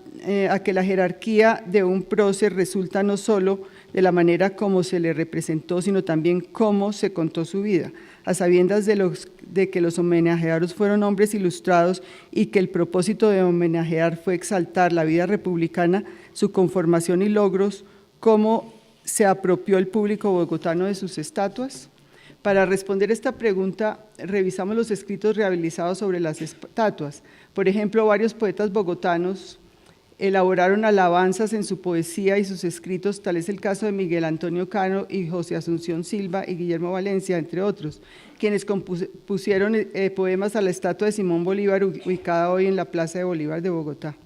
a que la jerarquía de un prócer resulta no solo de la manera como se le representó, sino también cómo se contó su vida, a sabiendas de que los homenajeados fueron hombres ilustrados y que el propósito de homenajear fue exaltar la vida republicana, su conformación y logros, cómo se apropió el público bogotano de sus estatuas. Para responder esta pregunta, revisamos los escritos realizados sobre las estatuas. Por ejemplo, varios poetas bogotanos elaboraron alabanzas en su poesía y sus escritos, tal es el caso de Miguel Antonio Cano y José Asunción Silva y Guillermo Valencia, entre otros, quienes compusieron poemas a la estatua de Simón Bolívar, ubicada hoy en la Plaza de Bolívar de Bogotá.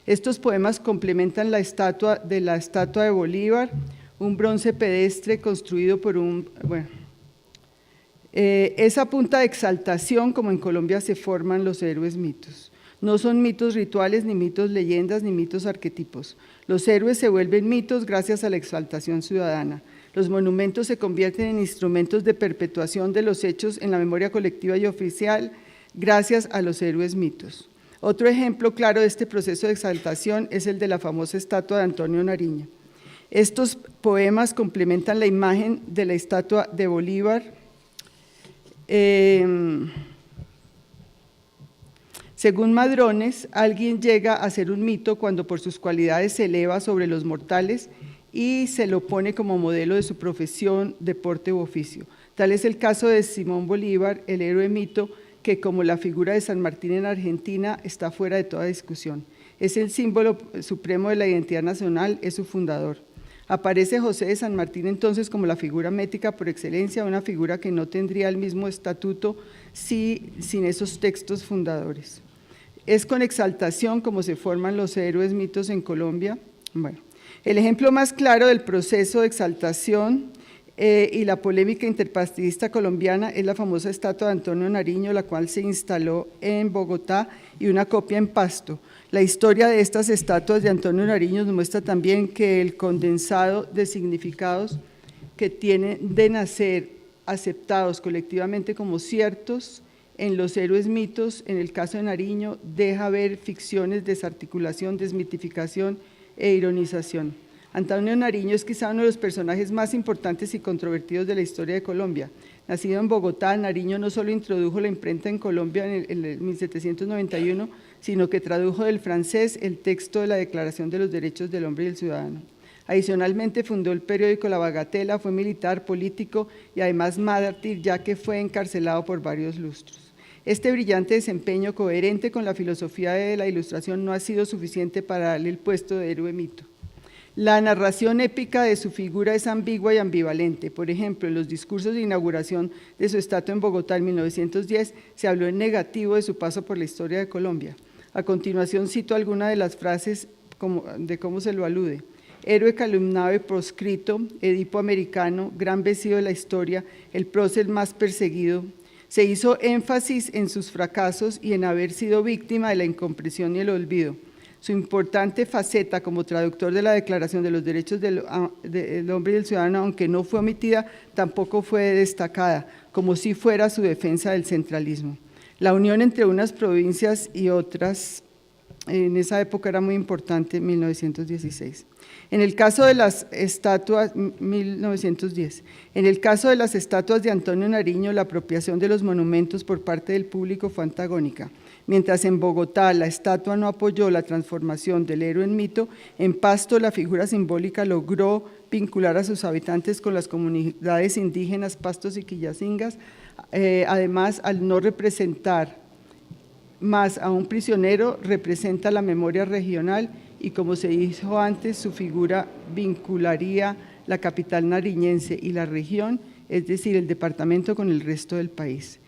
Estos poemas complementan la estatua de Bolívar, un bronce pedestre construido por esa punta de exaltación, como en Colombia se forman los héroes mitos. No son mitos rituales, ni mitos leyendas, ni mitos arquetipos. Los héroes se vuelven mitos gracias a la exaltación ciudadana. Los monumentos se convierten en instrumentos de perpetuación de los hechos en la memoria colectiva y oficial gracias a los héroes mitos. Otro ejemplo claro de este proceso de exaltación es el de la famosa estatua de Antonio Nariño. Estos poemas complementan la imagen de la estatua de Bolívar. Según Madrones, alguien llega a ser un mito cuando por sus cualidades se eleva sobre los mortales y se lo pone como modelo de su profesión, deporte u oficio. Tal es el caso de Simón Bolívar, el héroe mito, que como la figura de San Martín en Argentina está fuera de toda discusión. Es el símbolo supremo de la identidad nacional, es su fundador. Aparece José de San Martín entonces como la figura mítica por excelencia, una figura que no tendría el mismo estatuto sin esos textos fundadores. Es con exaltación como se forman los héroes mitos en Colombia. Bueno, el ejemplo más claro del proceso de exaltación y la polémica interpartidista colombiana es la famosa estatua de Antonio Nariño, la cual se instaló en Bogotá y una copia en Pasto. La historia de estas estatuas de Antonio Nariño nos muestra también que el condensado de significados que tienen de nacer aceptados colectivamente como ciertos en los héroes mitos, en el caso de Nariño, deja ver ficciones, desarticulación, desmitificación e ironización. Antonio Nariño es quizá uno de los personajes más importantes y controvertidos de la historia de Colombia. Nacido en Bogotá, Nariño no solo introdujo la imprenta en Colombia en el 1791, sino que tradujo del francés el texto de la Declaración de los Derechos del Hombre y del Ciudadano. Adicionalmente fundó el periódico La Bagatela, fue militar, político y además mártir, ya que fue encarcelado por varios lustros. Este brillante desempeño, coherente con la filosofía de la Ilustración, no ha sido suficiente para darle el puesto de héroe mito. La narración épica de su figura es ambigua y ambivalente. Por ejemplo, en los discursos de inauguración de su estatua en Bogotá en 1910, se habló en negativo de su paso por la historia de Colombia. A continuación cito algunas de las frases de cómo se lo alude. Héroe calumnado y proscrito, Edipo americano, gran vencido de la historia, el prócer más perseguido. Se hizo énfasis en sus fracasos y en haber sido víctima de la incomprensión y el olvido. Su importante faceta como traductor de la Declaración de los Derechos del Hombre y del Ciudadano, aunque no fue omitida, tampoco fue destacada, como si fuera su defensa del centralismo. La unión entre unas provincias y otras En esa época era muy importante, 1916. En el caso de las estatuas, 1910, en el caso de las estatuas de Antonio Nariño, la apropiación de los monumentos por parte del público fue antagónica. Mientras en Bogotá la estatua no apoyó la transformación del héroe en mito, en Pasto la figura simbólica logró vincular a sus habitantes con las comunidades indígenas pastos y quillacingas. Además, al no representar más a un prisionero, representa la memoria regional y, como se dijo antes, su figura vincularía la capital nariñense y la región, es decir, el departamento con el resto del país.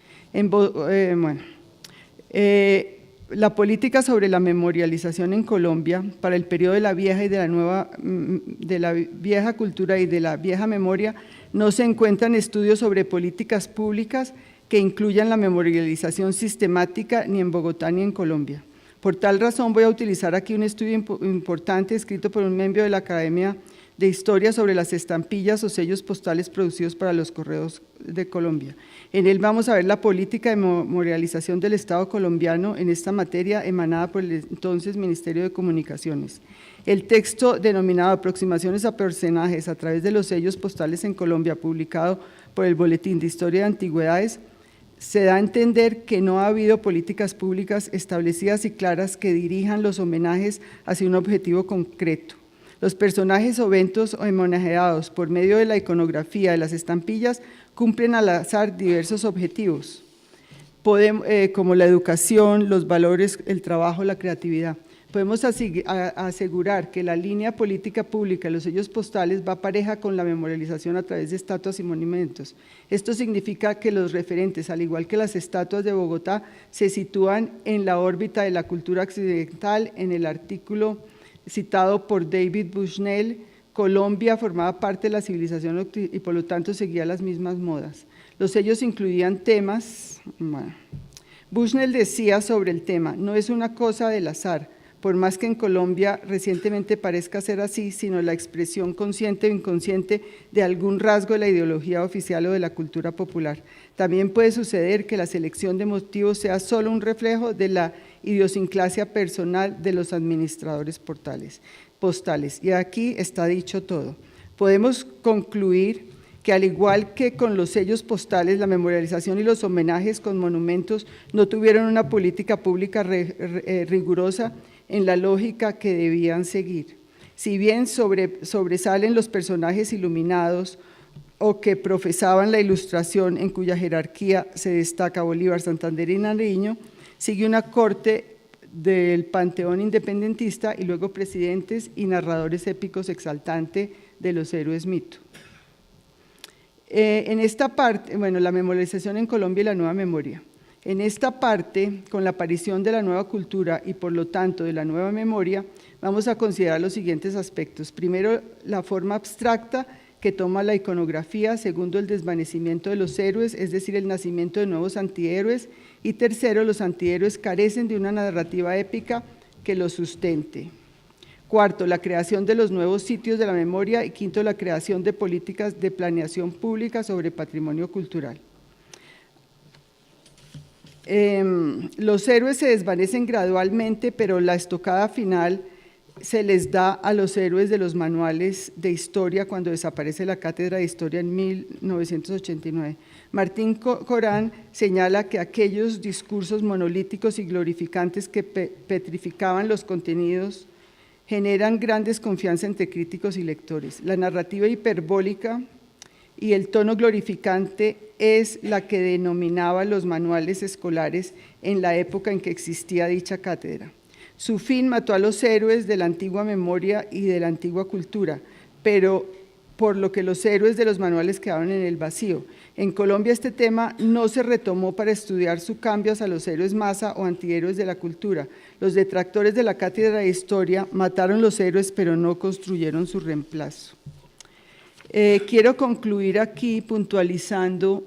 La política sobre la memorialización en Colombia para el periodo de la vieja y de la nueva, de la vieja cultura y de la vieja memoria, no se encuentran estudios sobre políticas públicas que incluyan la memorialización sistemática ni en Bogotá ni en Colombia. Por tal razón voy a utilizar aquí un estudio importante escrito por un miembro de la Academia de Historia sobre las estampillas o sellos postales producidos para los correos de Colombia. En él vamos a ver la política de memorialización del Estado colombiano en esta materia emanada por el entonces Ministerio de Comunicaciones. El texto denominado Aproximaciones a personajes a través de los sellos postales en Colombia, publicado por el Boletín de Historia de Antigüedades, se da a entender que no ha habido políticas públicas establecidas y claras que dirijan los homenajes hacia un objetivo concreto. Los personajes o eventos homenajeados por medio de la iconografía de las estampillas cumplen al azar diversos objetivos, como la educación, los valores, el trabajo, la creatividad. Podemos asegurar que la línea política pública de los sellos postales va pareja con la memorialización a través de estatuas y monumentos. Esto significa que los referentes, al igual que las estatuas de Bogotá, se sitúan en la órbita de la cultura occidental. En el artículo citado por David Bushnell, Colombia formaba parte de la civilización y por lo tanto seguía las mismas modas. Los sellos incluían temas. Bushnell decía sobre el tema: no es una cosa del azar, por más que en Colombia recientemente parezca ser así, sino la expresión consciente o inconsciente de algún rasgo de la ideología oficial o de la cultura popular. También puede suceder que la selección de motivos sea solo un reflejo de la idiosincrasia personal de los administradores postales. Y aquí está dicho todo. Podemos concluir que, al igual que con los sellos postales, la memorialización y los homenajes con monumentos no tuvieron una política pública rigurosa en la lógica que debían seguir. Si bien sobresalen los personajes iluminados o que profesaban la ilustración, en cuya jerarquía se destaca Bolívar, Santander y Nariño, sigue una corte del panteón independentista y luego presidentes y narradores épicos exaltante de los héroes mito. En esta parte, la memorialización en Colombia y la nueva memoria. En esta parte, con la aparición de la nueva cultura y por lo tanto de la nueva memoria, vamos a considerar los siguientes aspectos. Primero, la forma abstracta que toma la iconografía. Segundo, el desvanecimiento de los héroes, es decir, el nacimiento de nuevos antihéroes. Y tercero, los antihéroes carecen de una narrativa épica que los sustente. Cuarto, la creación de los nuevos sitios de la memoria. Y quinto, la creación de políticas de planeación pública sobre patrimonio cultural. Los héroes se desvanecen gradualmente, pero la estocada final se les da a los héroes de los manuales de historia cuando desaparece la Cátedra de Historia en 1989. Martín Corán señala que aquellos discursos monolíticos y glorificantes que petrificaban los contenidos generan gran desconfianza entre críticos y lectores. La narrativa hiperbólica y el tono glorificante es la que denominaba los manuales escolares en la época en que existía dicha cátedra. Su fin mató a los héroes de la antigua memoria y de la antigua cultura, pero por lo que los héroes de los manuales quedaron en el vacío. En Colombia este tema no se retomó para estudiar su cambio hacia los héroes masa o antihéroes de la cultura. Los detractores de la cátedra de historia mataron los héroes, pero no construyeron su reemplazo. Quiero concluir aquí puntualizando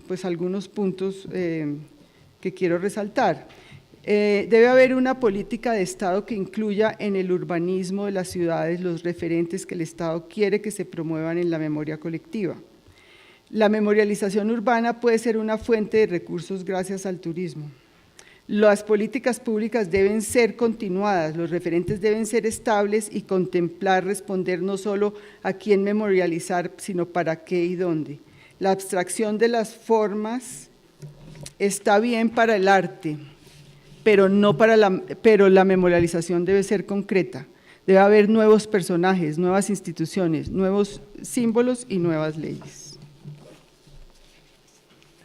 pues algunos puntos que quiero resaltar. Debe haber una política de Estado que incluya en el urbanismo de las ciudades los referentes que el Estado quiere que se promuevan en la memoria colectiva. La memorialización urbana puede ser una fuente de recursos gracias al turismo. Las políticas públicas deben ser continuadas, los referentes deben ser estables y contemplar, responder no solo a quién memorializar, sino para qué y dónde. La abstracción de las formas está bien para el arte, pero la memorialización debe ser concreta. Debe haber nuevos personajes, nuevas instituciones, nuevos símbolos y nuevas leyes.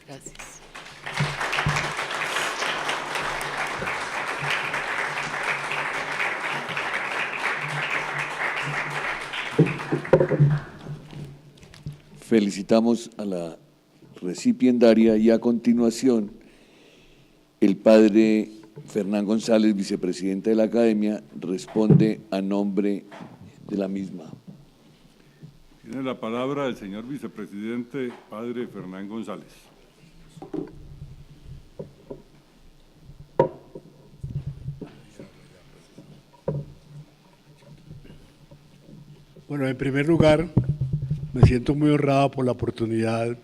Gracias. Felicitamos a la recipiendaria y a continuación el padre Fernán González, vicepresidente de la Academia, responde a nombre de la misma. Tiene la palabra el señor vicepresidente, padre Fernán González. Bueno, en primer lugar, me siento muy honrado por la oportunidad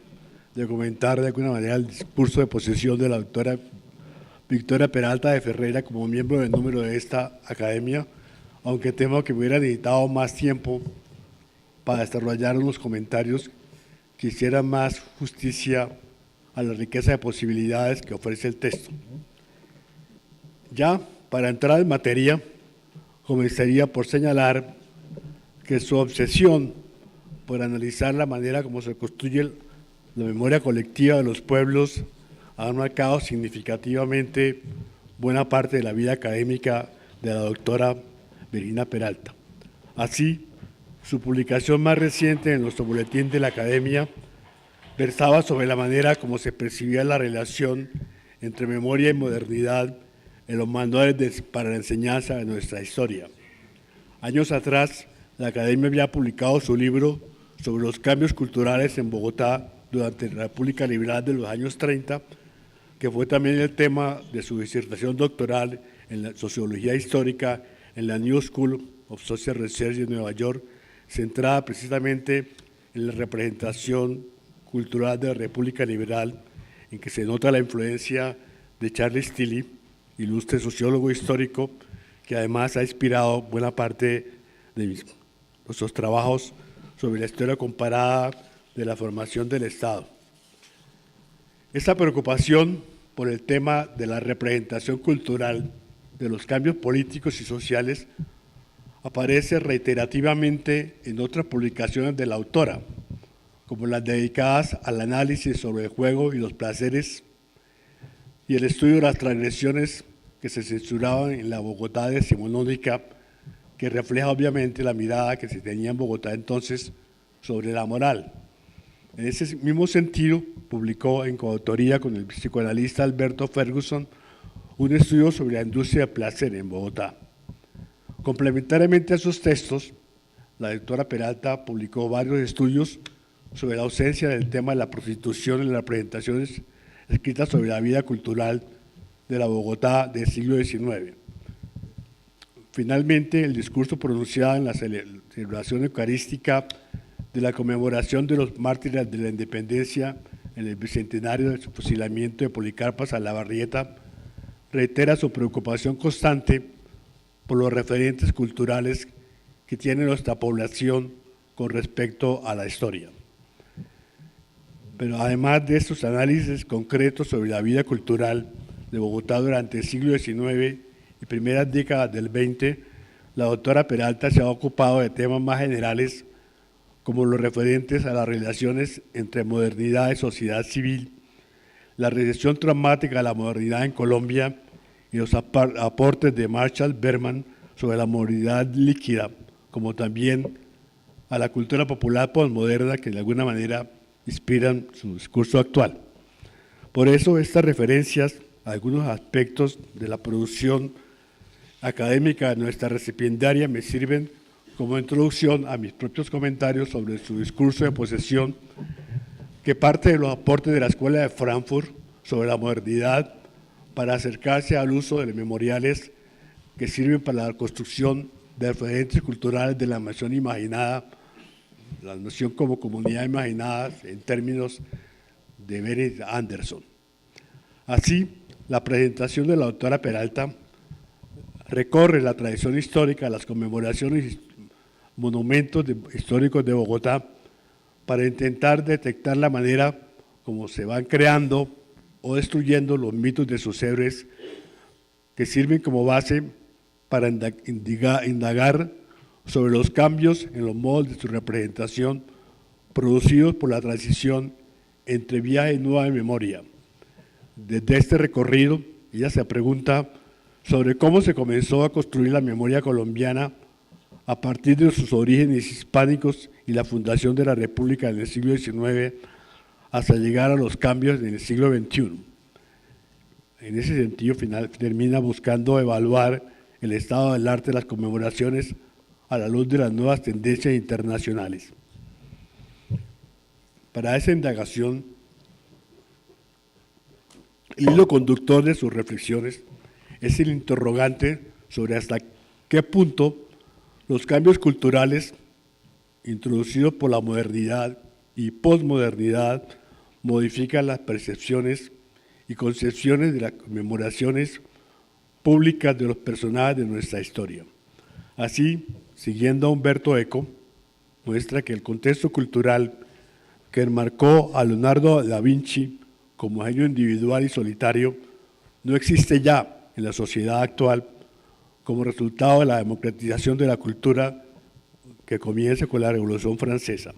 de comentar de alguna manera el discurso de posesión de la doctora Victoria Peralta de Ferreira como miembro del número de esta academia, aunque temo que me hubiera necesitado más tiempo para desarrollar unos comentarios que hicieran más justicia a la riqueza de posibilidades que ofrece el texto. Ya, para entrar en materia, comenzaría por señalar que su obsesión por analizar la manera como se construye la memoria colectiva de los pueblos ha marcado significativamente buena parte de la vida académica de la doctora Virginia Peralta. Así, su publicación más reciente en nuestro boletín de la Academia versaba sobre la manera como se percibía la relación entre memoria y modernidad en los manuales para la enseñanza de nuestra historia. Años atrás, la Academia había publicado su libro sobre los cambios culturales en Bogotá durante la República Liberal de los años 30, que fue también el tema de su disertación doctoral en la sociología histórica en la New School of Social Research de Nueva York, centrada precisamente en la representación cultural de la República Liberal, en que se nota la influencia de Charles Tilly, ilustre sociólogo histórico, que además ha inspirado buena parte de nuestros trabajos sobre la historia comparada de la formación del Estado. Esta preocupación por el tema de la representación cultural de los cambios políticos y sociales aparece reiterativamente en otras publicaciones de la autora, como las dedicadas al análisis sobre el juego y los placeres y el estudio de las transgresiones que se censuraban en la Bogotá decimonónica, que refleja obviamente la mirada que se tenía en Bogotá entonces sobre la moral. En ese mismo sentido, publicó en coautoría con el psicoanalista Alberto Ferguson un estudio sobre la industria del placer en Bogotá. Complementariamente a esos textos, la doctora Peralta publicó varios estudios sobre la ausencia del tema de la prostitución en las presentaciones escritas sobre la vida cultural de la Bogotá del siglo XIX. Finalmente, el discurso pronunciado en la celebración eucarística de la conmemoración de los mártires de la independencia en el bicentenario de su fusilamiento de Policarpa Salabarrieta reitera su preocupación constante por los referentes culturales que tiene nuestra población con respecto a la historia. Pero además de estos análisis concretos sobre la vida cultural de Bogotá durante el siglo XIX y primeras décadas del XX, la doctora Peralta se ha ocupado de temas más generales como los referentes a las relaciones entre modernidad y sociedad civil, la recesión traumática de la modernidad en Colombia y los aportes de Marshall Berman sobre la modernidad líquida, como también a la cultura popular postmoderna que de alguna manera inspiran su discurso actual. Por eso estas referencias a algunos aspectos de la producción académica de nuestra recipiendaria me sirven como introducción a mis propios comentarios sobre su discurso de posesión, que parte de los aportes de la Escuela de Frankfurt sobre la modernidad para acercarse al uso de los memoriales que sirven para la construcción de referentes culturales de la nación imaginada, la nación como comunidad imaginada en términos de Berit Anderson. Así, La presentación de la doctora Peralta recorre la tradición histórica, las conmemoraciones y monumentos históricos de Bogotá para intentar detectar la manera como se van creando o destruyendo los mitos de sus héroes que sirven como base para indagar sobre los cambios en los modos de su representación producidos por la transición entre vieja y nueva memoria. Desde este recorrido, ella se pregunta sobre cómo se comenzó a construir la memoria colombiana a partir de sus orígenes hispánicos y la fundación de la República en el siglo XIX hasta llegar a los cambios en el siglo XXI. En ese sentido, termina buscando evaluar el estado del arte de las conmemoraciones a la luz de las nuevas tendencias internacionales. Para esa indagación, el hilo conductor de sus reflexiones es el interrogante sobre hasta qué punto los cambios culturales introducidos por la modernidad y posmodernidad modifican las percepciones y concepciones de las conmemoraciones públicas de los personajes de nuestra historia. Así, siguiendo a Umberto Eco, muestra que el contexto cultural que enmarcó a Leonardo da Vinci como genio individual y solitario no existe ya en la sociedad actual como resultado de la democratización de la cultura que comienza con la Revolución Francesa.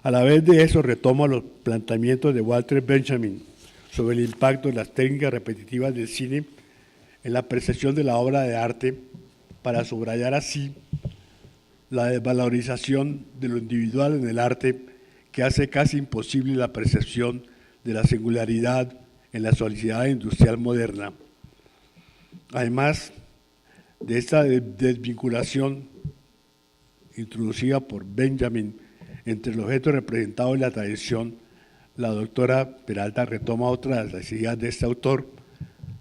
A la vez de eso retomo los planteamientos de Walter Benjamin sobre el impacto de las técnicas repetitivas del cine en la percepción de la obra de arte para subrayar así la desvalorización de lo individual en el arte que hace casi imposible la percepción de la singularidad en la sociedad industrial moderna. Además de esta desvinculación introducida por Benjamin entre el objeto representado en la tradición, la doctora Peralta retoma otra de las ideas de este autor,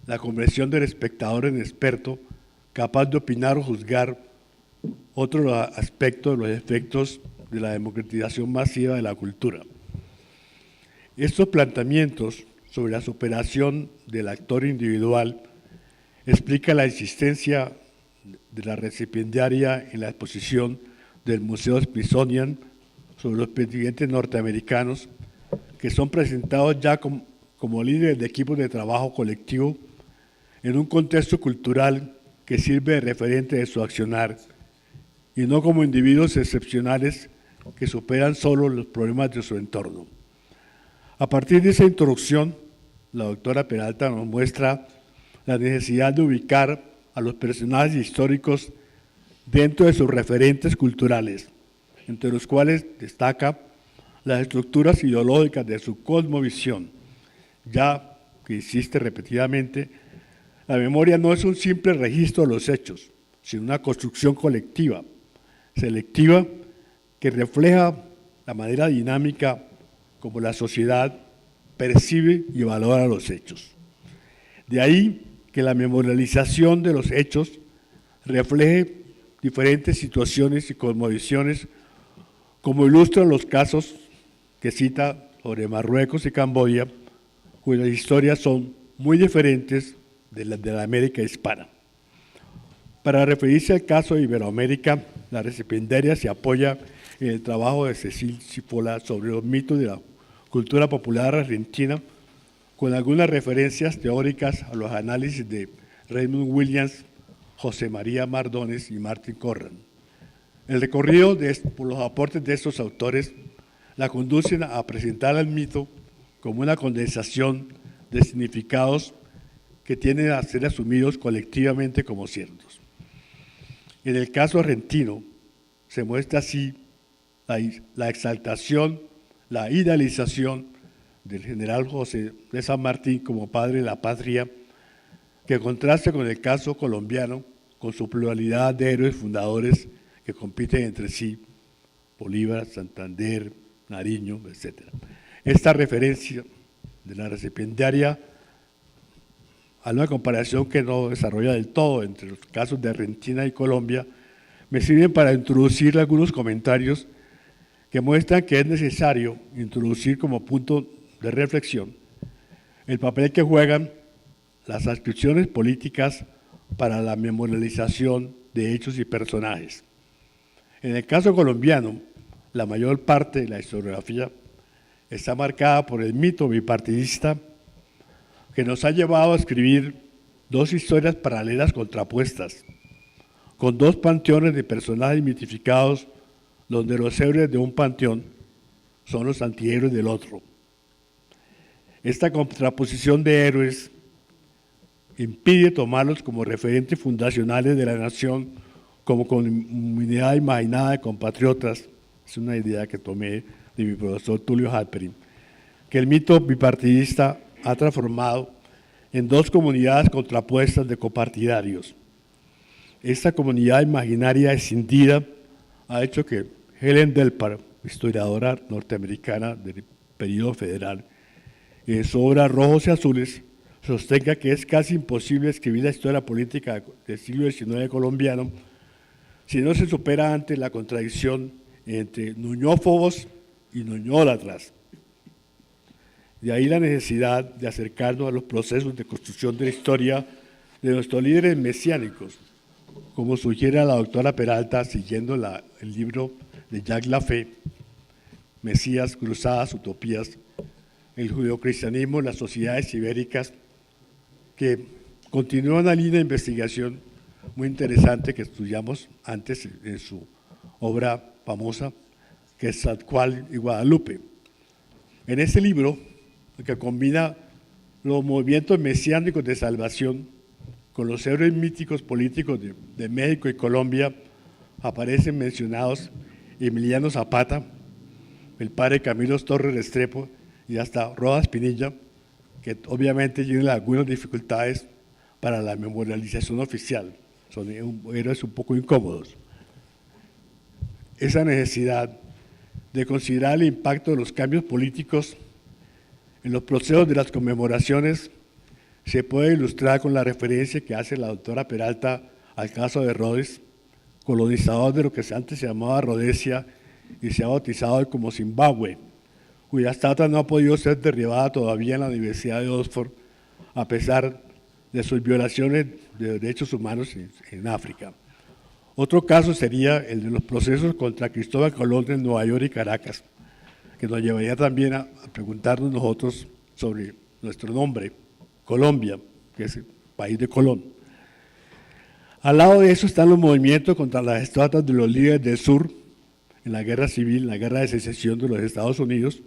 la conversión del espectador en experto, capaz de opinar o juzgar otro aspecto de los efectos de la democratización masiva de la cultura. Estos planteamientos sobre la superación del actor individual explica la existencia de la recipiendaria en la exposición del Museo Smithsonian sobre los presidentes norteamericanos que son presentados ya como líderes de equipos de trabajo colectivo en un contexto cultural que sirve de referente de su accionar y no como individuos excepcionales que superan solo los problemas de su entorno. A partir de esa introducción, la doctora Peralta nos muestra la necesidad de ubicar a los personajes históricos dentro de sus referentes culturales, entre los cuales destaca las estructuras ideológicas de su cosmovisión, ya que insiste repetidamente, la memoria no es un simple registro de los hechos, sino una construcción colectiva, selectiva, que refleja la manera dinámica como la sociedad percibe y valora los hechos. De ahí que la memorialización de los hechos refleje diferentes situaciones y cosmovisiones, como ilustran los casos que cita sobre Marruecos y Camboya, cuyas historias son muy diferentes de las de la América hispana. Para referirse al caso de Iberoamérica, la recipiendaria se apoya en el trabajo de Cecil Cipolla sobre los mitos de la cultura popular argentina, con algunas referencias teóricas a los análisis de Raymond Williams, José María Mardones y Martin Corran. El recorrido por los aportes de estos autores la conducen a presentar al mito como una condensación de significados que tienden a ser asumidos colectivamente como ciertos. En el caso argentino, se muestra así la exaltación, la idealización del general José de San Martín como padre de la patria, que contrasta con el caso colombiano, con su pluralidad de héroes fundadores que compiten entre sí, Bolívar, Santander, Nariño, etc. Esta referencia de la recipiendaria a una comparación que no desarrolla del todo entre los casos de Argentina y Colombia, me sirven para introducir algunos comentarios que muestran que es necesario introducir como punto de reflexión el papel que juegan las adscripciones políticas para la memorialización de hechos y personajes. En el caso colombiano, la mayor parte de la historiografía está marcada por el mito bipartidista que nos ha llevado a escribir dos historias paralelas contrapuestas, con dos panteones de personajes mitificados, donde los héroes de un panteón son los antihéroes del otro. Esta contraposición de héroes impide tomarlos como referentes fundacionales de la nación, como comunidad imaginada de compatriotas. Es una idea que tomé de mi profesor Tulio Halperin, que el mito bipartidista ha transformado en dos comunidades contrapuestas de copartidarios. Esta comunidad imaginaria escindida ha hecho que Helen Delpar, historiadora norteamericana del periodo federal, en su obra Rojos y Azules, sostenga que es casi imposible escribir la historia política del siglo XIX colombiano si no se supera antes la contradicción entre nuñófobos y nuñólatras. De ahí la necesidad de acercarnos a los procesos de construcción de la historia de nuestros líderes mesiánicos, como sugiere la doctora Peralta, siguiendo el libro de Jacques Lafay, Mesías, Cruzadas, Utopías, el judeocristianismo en las sociedades ibéricas, que continúa una línea de investigación muy interesante que estudiamos antes en su obra famosa, que es Zadcual y Guadalupe. En este libro, que combina los movimientos mesiánicos de salvación con los héroes míticos políticos de México y Colombia, aparecen mencionados Emiliano Zapata, el padre Camilo Torres Restrepo y hasta Rodas Pinilla, que obviamente tienen algunas dificultades para la memorialización oficial. Son héroes un poco incómodos. Esa necesidad de considerar el impacto de los cambios políticos en los procesos de las conmemoraciones se puede ilustrar con la referencia que hace la doctora Peralta al caso de Rhodes, colonizador de lo que antes se llamaba Rhodesia y se ha bautizado como Zimbabue, cuya estatua no ha podido ser derribada todavía en la Universidad de Oxford, a pesar de sus violaciones de derechos humanos en África. Otro caso sería el de los procesos contra Cristóbal Colón en Nueva York y Caracas, que nos llevaría también a preguntarnos nosotros sobre nuestro nombre, Colombia, que es el país de Colón. Al lado de eso están los movimientos contra las estatuas de los líderes del sur en la guerra civil, en la guerra de secesión de los Estados Unidos.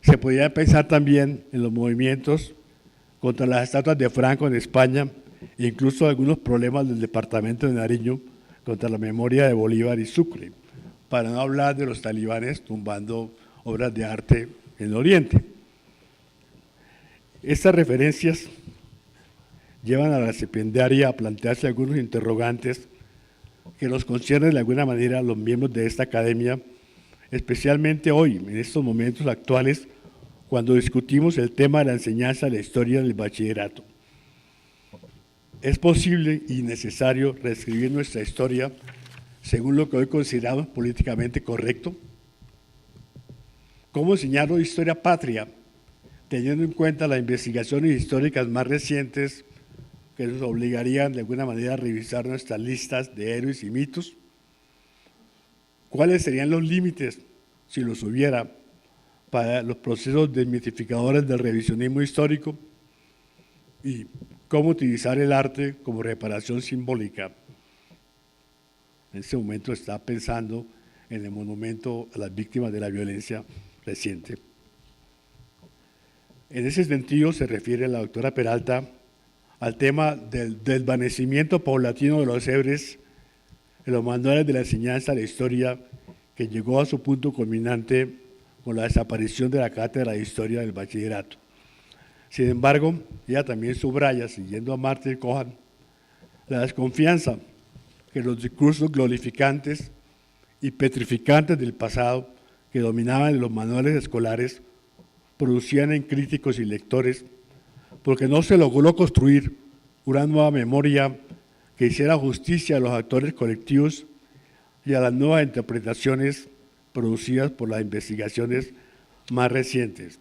Se podría pensar también en los movimientos contra las estatuas de Franco en España e incluso algunos problemas del departamento de Nariño contra la memoria de Bolívar y Sucre, para no hablar de los talibanes tumbando obras de arte en Oriente. Estas referencias llevan a la stipendiaria a plantearse algunos interrogantes que nos conciernen de alguna manera a los miembros de esta academia, especialmente hoy, en estos momentos actuales, cuando discutimos el tema de la enseñanza de la historia del bachillerato. ¿Es posible y necesario reescribir nuestra historia según lo que hoy consideramos políticamente correcto? ¿Cómo enseñar historia patria, teniendo en cuenta las investigaciones históricas más recientes que nos obligarían de alguna manera a revisar nuestras listas de héroes y mitos? ¿Cuáles serían los límites, si los hubiera, para los procesos desmitificadores del revisionismo histórico? ¿Y cómo utilizar el arte como reparación simbólica? En este momento está pensando en el monumento a las víctimas de la violencia reciente. En ese sentido se refiere la doctora Peralta al tema del desvanecimiento paulatino de los héroes en los manuales de la enseñanza de la historia, que llegó a su punto culminante con la desaparición de la cátedra de historia del bachillerato. Sin embargo, ella también subraya, siguiendo a Martin Cohan, la desconfianza que los discursos glorificantes y petrificantes del pasado que dominaban en los manuales escolares producían en críticos y lectores, porque no se logró construir una nueva memoria que hiciera justicia a los actores colectivos y a las nuevas interpretaciones producidas por las investigaciones más recientes.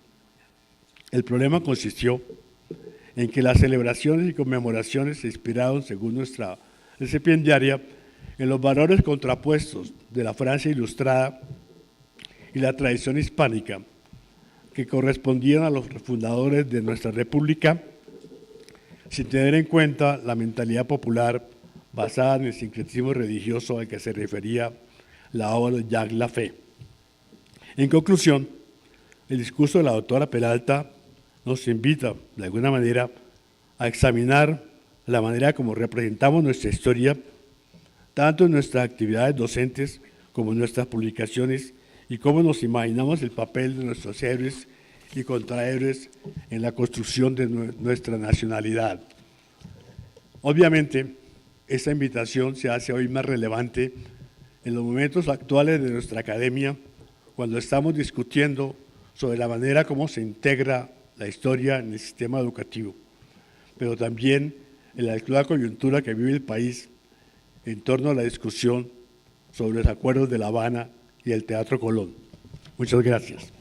El problema consistió en que las celebraciones y conmemoraciones se inspiraron, según nuestra recipiendaria, en los valores contrapuestos de la Francia ilustrada y la tradición hispánica, que correspondían a los fundadores de nuestra república, sin tener en cuenta la mentalidad popular basada en el sincretismo religioso al que se refería la obra de Jacques Lafay. En conclusión, el discurso de la doctora Peralta nos invita, de alguna manera, a examinar la manera como representamos nuestra historia, tanto en nuestras actividades docentes como en nuestras publicaciones, y cómo nos imaginamos el papel de nuestros héroes y contrahéroes en la construcción de nuestra nacionalidad. Obviamente, esta invitación se hace hoy más relevante en los momentos actuales de nuestra academia, cuando estamos discutiendo sobre la manera como se integra la historia en el sistema educativo, pero también en la actual coyuntura que vive el país en torno a la discusión sobre los acuerdos de La Habana y el Teatro Colón. Muchas gracias.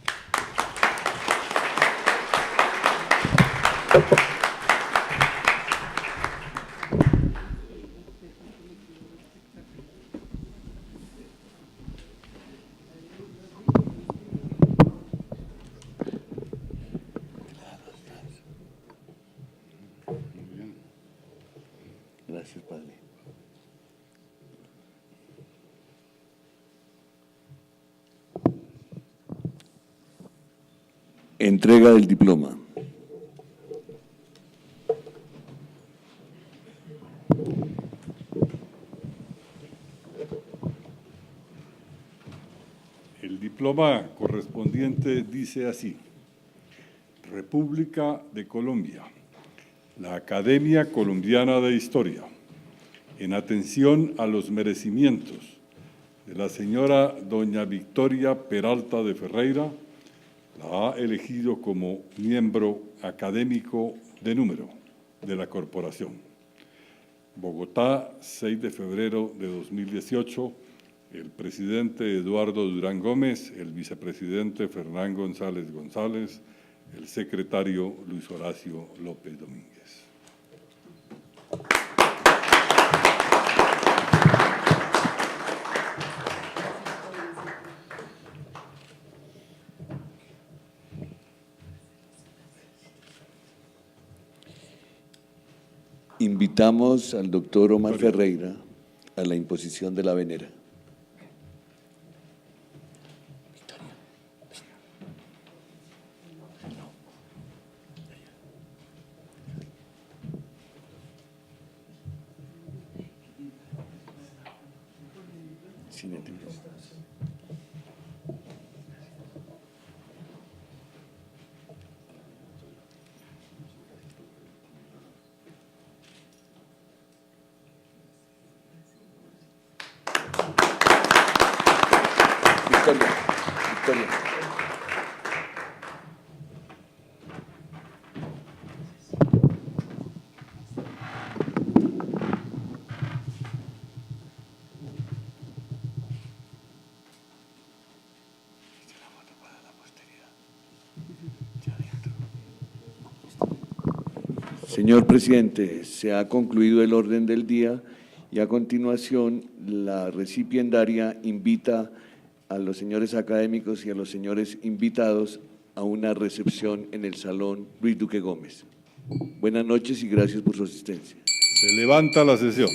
Gracias, padre. Entrega del diploma. El diploma correspondiente dice así: República de Colombia, la Academia Colombiana de Historia, en atención a los merecimientos de la señora doña Victoria Peralta de Ferreira, la ha elegido como miembro académico de número de la corporación. Bogotá, 6 de febrero de 2018, el presidente Eduardo Durán Gómez, el vicepresidente Fernán González González, el secretario Luis Horacio López Domínguez. Invitamos al doctor Omar Ferreira a la imposición de la venera. Victoria. Señor presidente, se ha concluido el orden del día y a continuación la recipiendaria invita a los señores académicos y a los señores invitados a una recepción en el Salón Luis Duque Gómez. Buenas noches y gracias por su asistencia. Se levanta la sesión.